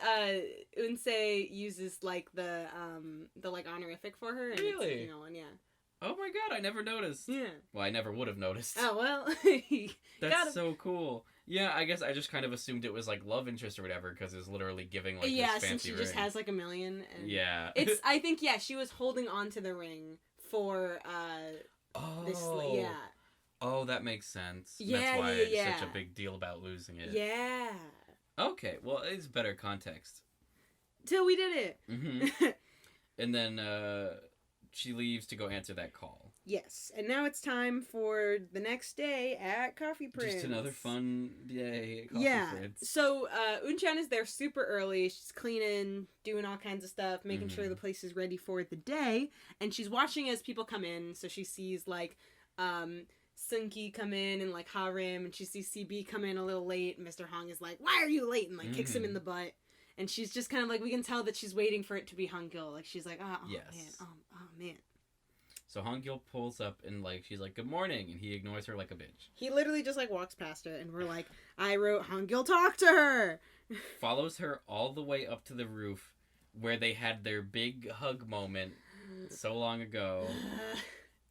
Eun Sae uses like the like honorific for her. And really? It's, and yeah. Oh my god, I never noticed. Yeah. Well, I never would have noticed. Oh well. That's so cool. Yeah, I guess I just kind of assumed it was like love interest or whatever because it was literally giving like this fancy since she ring. just has like a million. And yeah. I think she was holding on to the ring for this. Yeah. Oh, that makes sense. Yeah, that's why yeah. it's such a big deal about losing it. Yeah. Okay, well, it's better context. Till we did it. Mm-hmm. And then she leaves to go answer that call. Yes, and now it's time for the next day at Coffee Prince. Just another fun day at Coffee Prince. So Eun Sae is there super early. She's cleaning, doing all kinds of stuff, making sure the place is ready for the day. And she's watching as people come in. So she sees like Seung-ki come in and like Ha-rim, and she sees CB come in a little late. And Mr. Hong is like, "Why are you late?" and like kicks him in the butt. And she's just kind of like, we can tell that she's waiting for it to be Han Gyul. Like she's like, oh yes. man, oh man. So Han Gyul pulls up and like she's like, "Good morning," and he ignores her like a bitch. He literally just like walks past her, and we're like, "I wrote Han Gyul talk to her." Follows her all the way up to the roof, where they had their big hug moment so long ago,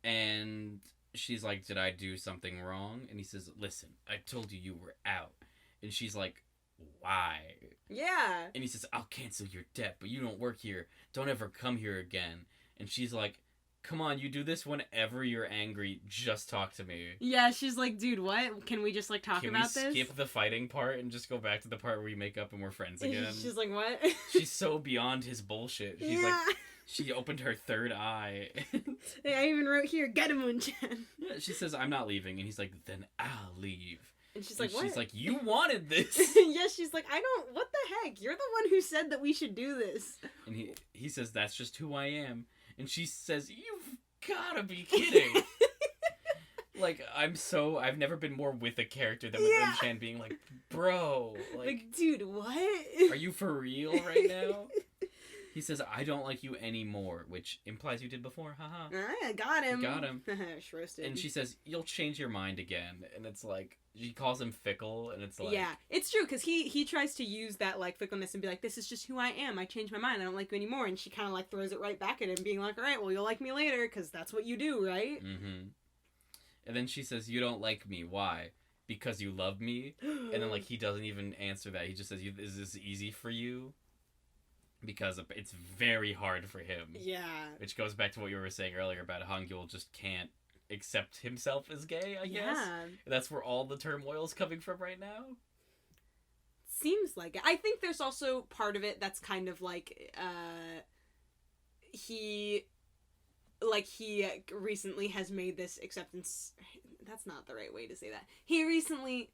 and she's like, did I do something wrong? And he says, listen, I told you you were out. And she's like, why? Yeah. And he says, I'll cancel your debt, but you don't work here. Don't ever come here again. And she's like, come on, you do this whenever you're angry. Just talk to me. Yeah, she's like, dude, what? Can we just, like, talk about this? Can we skip the fighting part and just go back to the part where we make up and we're friends again? She's like, what? She's so beyond his bullshit. She's like, she opened her third eye. I even wrote here, get him, Eun-chan. Yeah, she says, I'm not leaving. And he's like, then I'll leave. And she's like, what? She's like, you wanted this. Yeah, she's like, what the heck? You're the one who said that we should do this. And he says, that's just who I am. And she says, you've gotta be kidding. Like, I've never been more with a character than with Eun-chan being like, bro. Like, dude, what? Are you for real right now? He says, I don't like you anymore, which implies you did before, haha. I got him. You got him. Roasted. And she says, you'll change your mind again. And it's like, she calls him fickle, and it's like... Yeah, it's true, because he tries to use that, like, fickleness and be like, this is just who I am. I changed my mind. I don't like you anymore. And she kind of, like, throws it right back at him, being like, all right, well, you'll like me later, because that's what you do, right? Mm-hmm. And then she says, you don't like me. Why? Because you love me? And then, like, he doesn't even answer that. He just says, is this easy for you? Because it's very hard for him. Yeah. Which goes back to what you were saying earlier about Han Gyul just can't accept himself as gay, I guess. Yeah. That's where all the turmoil's coming from right now. Seems like it. I think there's also part of it that's kind of like, he recently has made this acceptance. That's not the right way to say that. He recently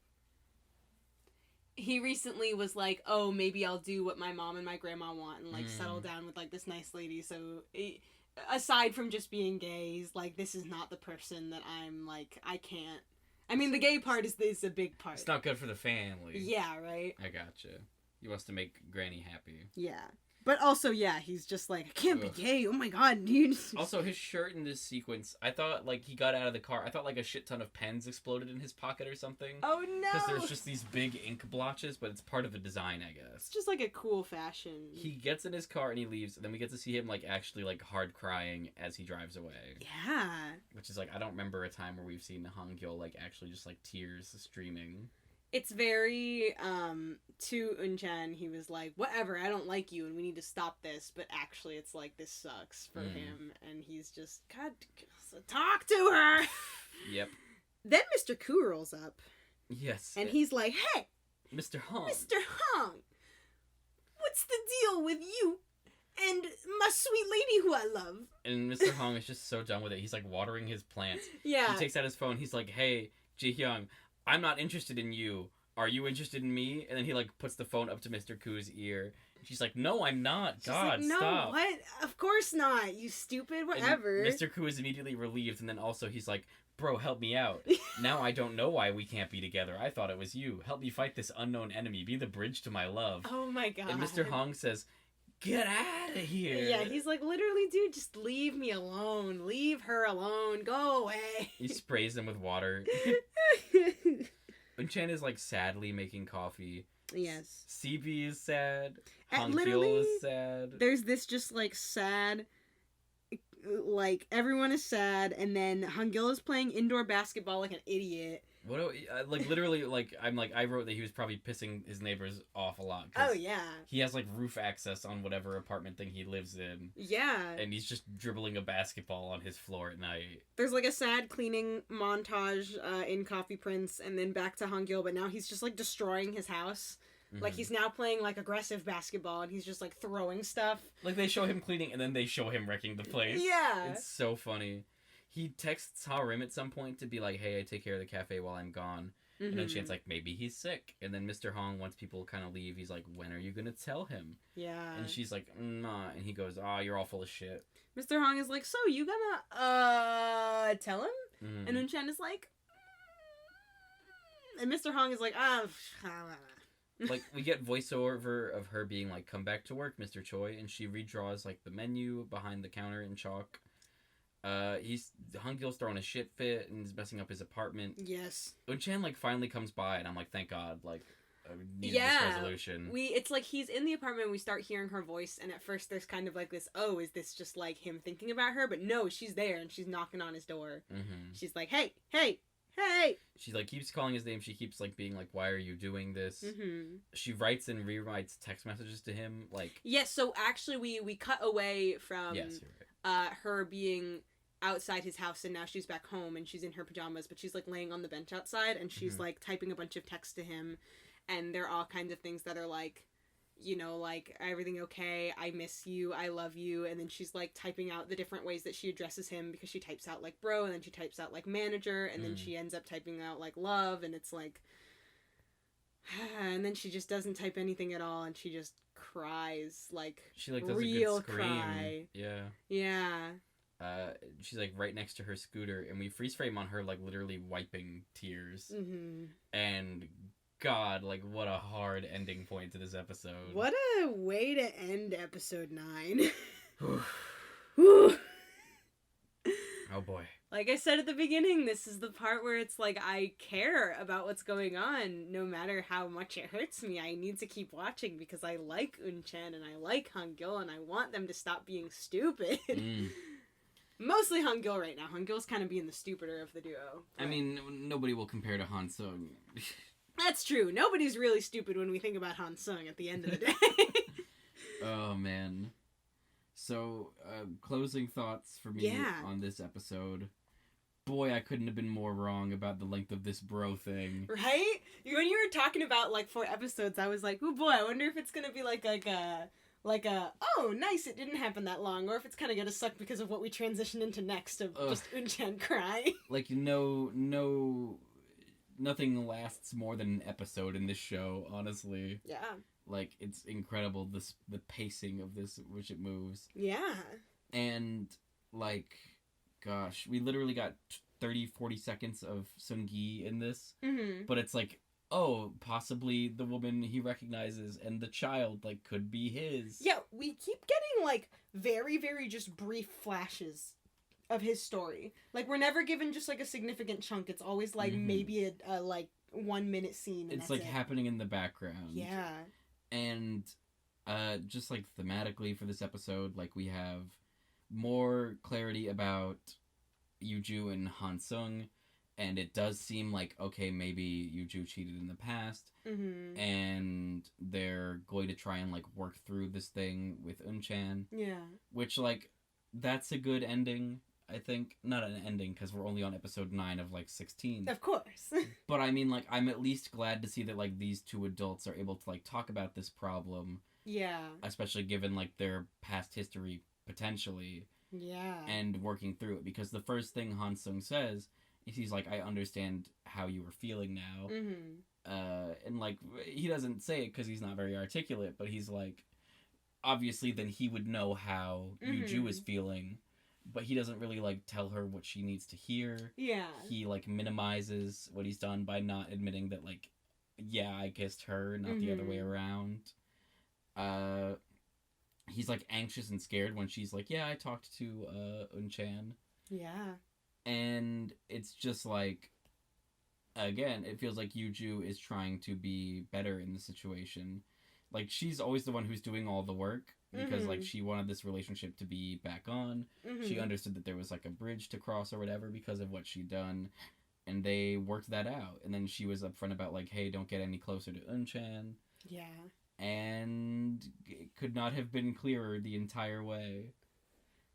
was like, oh, maybe I'll do what my mom and my grandma want and, like, settle down with, like, this nice lady. So, aside from just being gay, he's like, this is not the person that I'm, like, I can't. I mean, the gay part is a big part. It's not good for the family. Yeah, right? I gotcha. He wants to make Granny happy. Yeah. But also, yeah, he's just like, I can't be gay. Oh my god, dude. Also, his shirt in this sequence, I thought, like, he got out of the car. I thought, like, a shit ton of pens exploded in his pocket or something. Oh no! Because there's just these big ink blotches, but it's part of the design, I guess. It's just like a cool fashion. He gets in his car and he leaves, and then we get to see him, like, actually, like, hard crying as he drives away. Yeah. Which is, like, I don't remember a time where we've seen Han Gyul, like, actually just, like, tears streaming. It's very, to Eun-chan, he was like, whatever, I don't like you, and we need to stop this, but actually it's like, this sucks for him, and he's just, God, talk to her! Yep. Then Mr. Koo rolls up. Yes. And he's like, hey! Mr. Hong! Mr. Hong! What's the deal with you and my sweet lady who I love? And Mr. Hong is just so done with it. He's, like, watering his plants. Yeah. He takes out his phone, he's like, hey, Ji-hyung, I'm not interested in you. Are you interested in me? And then he, like, puts the phone up to Mr. Koo's ear. She's like, no, I'm not. She's God, like, no, stop. What? Of course not. You stupid. Whatever. And Mr. Koo is immediately relieved, and then also he's like, bro, help me out. Now I don't know why we can't be together. I thought it was you. Help me fight this unknown enemy. Be the bridge to my love. Oh my god. And Mr. Hong says, get out of here. Yeah, he's like, literally, dude, just leave me alone. Leave her alone. Go away. He sprays them with water. Eun-chan is, like, sadly making coffee. Yes. CB is sad. And Han Gyul is sad. There's this just, like, sad... Like, everyone is sad, and then Han Gyul is playing indoor basketball like an idiot. What do like, literally, like, I wrote that he was probably pissing his neighbors off a lot. Oh, yeah. He has, like, roof access on whatever apartment thing he lives in. Yeah. And he's just dribbling a basketball on his floor at night. There's, like, a sad cleaning montage in Coffee Prince, and then back to Han Gyul, but now he's just, like, destroying his house. Mm-hmm. Like, he's now playing, like, aggressive basketball, and he's just, like, throwing stuff. Like, they show him cleaning, and then they show him wrecking the place. Yeah. It's so funny. He texts Ha-Rim at some point to be like, hey, I take care of the cafe while I'm gone. Mm-hmm. And then Chan's like, maybe he's sick. And then Mr. Hong, once people kind of leave, he's like, when are you going to tell him? Yeah. And she's like, nah. And he goes, you're all full of shit. Mr. Hong is like, so you gonna, tell him? Mm-hmm. And Eun-chan is like, and Mr. Hong is like, Like, we get voiceover of her being like, come back to work, Mr. Choi. And she redraws, like, the menu behind the counter in chalk. Han Gyul's throwing a shit fit and is messing up his apartment. Yes. Eun-chan, like, finally comes by, and I'm like, thank God, like, needed this resolution. It's like he's in the apartment and we start hearing her voice, and at first there's kind of like this, oh, is this just like him thinking about her? But no, she's there and she's knocking on his door. Mm-hmm. She's like, hey, hey, hey. She like keeps calling his name. She keeps like being like, why are you doing this? Mm-hmm. She writes and rewrites text messages to him. Like, yes, so actually we cut away from yes, you're right. Her being outside his house, and now she's back home and she's in her pajamas, but she's like laying on the bench outside and she's like typing a bunch of texts to him, and they're all kinds of things that are like, you know, like, everything okay, I miss you, I love you, and then she's like typing out the different ways that she addresses him, because she types out like bro, and then she types out like manager, and then she ends up typing out like love, and it's like and then she just doesn't type anything at all, and she just cries, like, she like does real a good scream. Cry. Yeah. She's like right next to her scooter, and we freeze frame on her like literally wiping tears. Mm-hmm. And God, like, what a hard ending point to this episode. What a way to end episode 9. Oh boy. Like I said at the beginning, this is the part where it's like, I care about what's going on, no matter how much it hurts me. I need to keep watching because I like Eun Chan and I like Han Gyul, and I want them to stop being stupid. Mostly Han Gyul right now. Han Gyul's kind of being the stupider of the duo. I mean, nobody will compare to Han Seong. That's true. Nobody's really stupid when we think about Han Seong at the end of the day. Oh, man. So, closing thoughts for me on this episode. Boy, I couldn't have been more wrong about the length of this bro thing. Right? When you were talking about, like, 4 episodes, I was like, oh boy, I wonder if it's gonna be like a, oh, nice, it didn't happen that long, or if it's kind of gonna suck because of what we transition into next of just Eun Chan crying. Like, nothing lasts more than an episode in this show, honestly. Yeah. Like, it's incredible, the pacing of this, which it moves. Yeah. And, like, gosh, we literally got 30-40 seconds of Seung-gi in this, but it's like, oh, possibly the woman he recognizes and the child, like, could be his. Yeah, we keep getting, like, very, very just brief flashes of his story. Like, we're never given just, like, a significant chunk. It's always, like, maybe a like, 1-minute scene, and it's, like, happening in the background. Yeah. And, just, like, thematically for this episode, like, we have more clarity about Yuju and Han Seong, and it does seem like, okay, maybe Yuju cheated in the past, and they're going to try and, like, work through this thing with Eun Chan. Yeah. Which, like, that's a good ending, I think. Not an ending, because we're only on episode 9 of, like, 16. Of course. But, I mean, like, I'm at least glad to see that, like, these two adults are able to, like, talk about this problem. Yeah. Especially given, like, their past history, potentially. Yeah. And working through it, because the first thing Han Seong says is he's like, I understand how you were feeling now. And, like, he doesn't say it because he's not very articulate, but he's like, obviously then he would know how Yuju is feeling, but he doesn't really, like, tell her what she needs to hear. Yeah. He, like, minimizes what he's done by not admitting that, like, yeah, I kissed her, not the other way around. He's, like, anxious and scared when she's like, yeah, I talked to Eun Chan. Yeah. And it's just, like, again, it feels like Yuju is trying to be better in the situation. Like, she's always the one who's doing all the work, because, like, she wanted this relationship to be back on. She understood that there was, like, a bridge to cross or whatever because of what she'd done, and they worked that out. And then she was upfront about, like, hey, don't get any closer to Eun Chan. Yeah. And it could not have been clearer the entire way.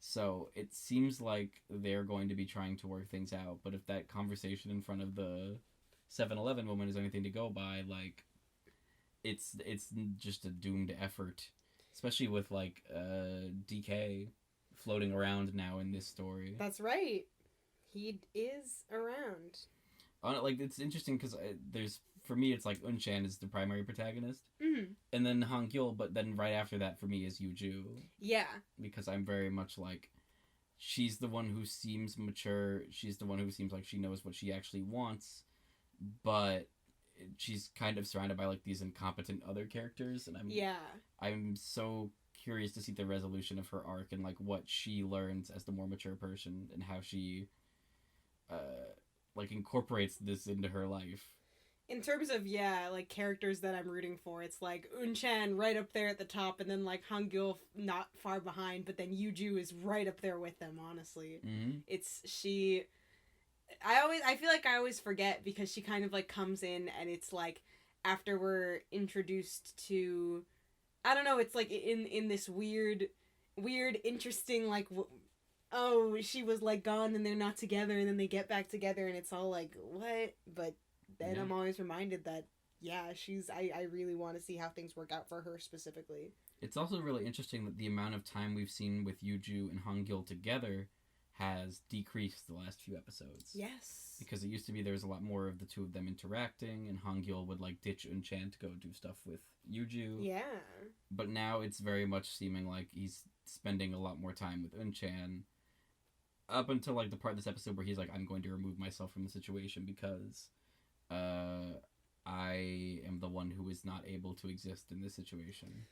So it seems like they're going to be trying to work things out, but if that conversation in front of the 7-Eleven woman is anything to go by, like, it's just a doomed effort, especially with, like, DK floating around now in this story. That's right. He is around. Like, it's interesting because there's, for me, it's like Eun Chan is the primary protagonist, and then Han Gyul, but then right after that for me is Yuju. Yeah. Because I'm very much like, she's the one who seems mature, she's the one who seems like she knows what she actually wants, but she's kind of surrounded by, like, these incompetent other characters, and I'm so curious to see the resolution of her arc and, like, what she learns as the more mature person and how she like, incorporates this into her life. In terms of, yeah, like, characters that I'm rooting for, it's, like, Eun right up there at the top, and then, like, Han Gyul not far behind, but then Yoo is right up there with them, honestly. Mm-hmm. I feel like I always forget, because she kind of, like, comes in, and it's, like, after we're introduced to, I don't know, it's, like, in this weird, interesting, like, oh, she was, like, gone, and they're not together, and then they get back together, and it's all, like, what? But then I'm always reminded that, yeah, I really want to see how things work out for her specifically. It's also really interesting that the amount of time we've seen with Yoo and Han Gyul together has decreased the last few episodes. Yes. Because it used to be there was a lot more of the two of them interacting, and Han Gyul would, like, ditch Eun to go do stuff with Yoo. Yeah. But now it's very much seeming like he's spending a lot more time with Eun up until, like, the part of this episode where he's like, I'm going to remove myself from the situation because I am the one who is not able to exist in this situation.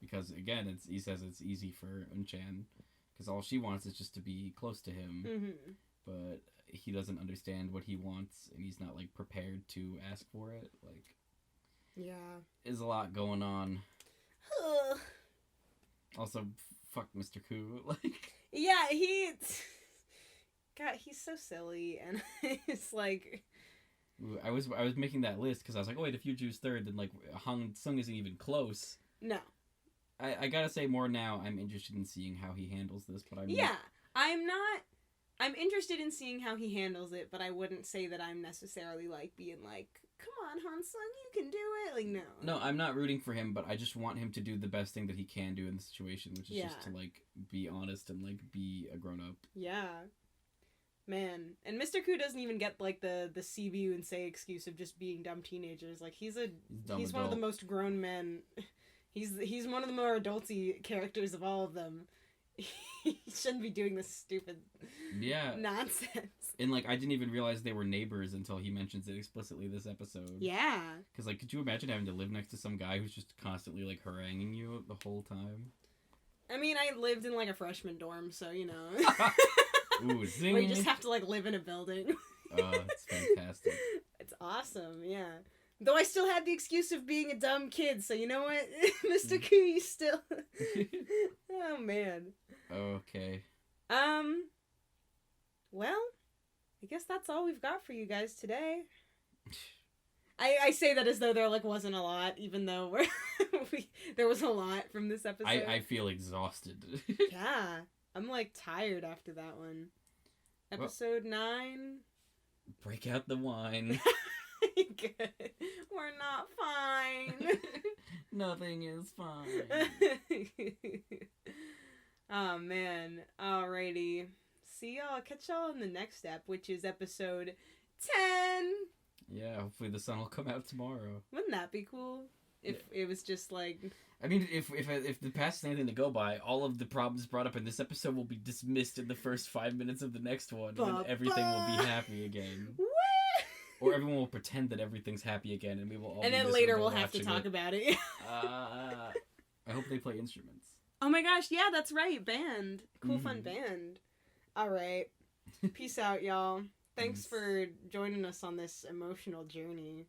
Because, again, he says it's easy for Eun because all she wants is just to be close to him. Mm-hmm. But he doesn't understand what he wants, and he's not, like, prepared to ask for it. Like, yeah. There's a lot going on. Also, fuck Mr. Koo. Like, yeah, God, he's so silly, and it's like... I was making that list because I was like, oh wait, if Yoo third, then, like, Han Seong isn't even close. No. I gotta say more now. I'm interested in seeing how he handles this, but I'm interested in seeing how he handles it, but I wouldn't say that I'm necessarily, like, being like, come on, Han Seong, you can do it. Like, no. No, I'm not rooting for him, but I just want him to do the best thing that he can do in the situation, which is just to, like, be honest and, like, be a grown-up. Yeah. Man. And Mr. Koo doesn't even get, like, the CBU and say excuse of just being dumb teenagers. Like, he's one of the most grown men. He's one of the more adulty characters of all of them. He shouldn't be doing this stupid nonsense. And, like, I didn't even realize they were neighbors until he mentions it explicitly this episode. Yeah. Because, like, could you imagine having to live next to some guy who's just constantly, like, haranguing you the whole time? I mean, I lived in, like, a freshman dorm, so, you know. Ooh, zing. Where you just have to, like, live in a building. Oh, it's fantastic. It's awesome, yeah. Though I still had the excuse of being a dumb kid, so you know what? Mr. Koo, you still... Oh, man. Okay. Well, I guess that's all we've got for you guys today. I say that as though there, like, wasn't a lot, even though there was a lot from this episode. I feel exhausted. Yeah. I'm, like, tired after that one. Episode 9. Break out the wine. Good. We're not fine. Nothing is fine. Oh, man. Alrighty. See y'all. Catch y'all in the next step, which is episode 10. Yeah, hopefully the sun will come out tomorrow. Wouldn't that be cool? If it was just like... I mean, if the past is anything to go by, all of the problems brought up in this episode will be dismissed in the first 5 minutes of the next one, and everything will be happy again. Or everyone will pretend that everything's happy again, and we will all. And then later we'll have to talk about it. I hope they play instruments. Oh my gosh! Yeah, that's right. Band, cool, fun band. All right. Peace out, y'all. Thanks for joining us on this emotional journey.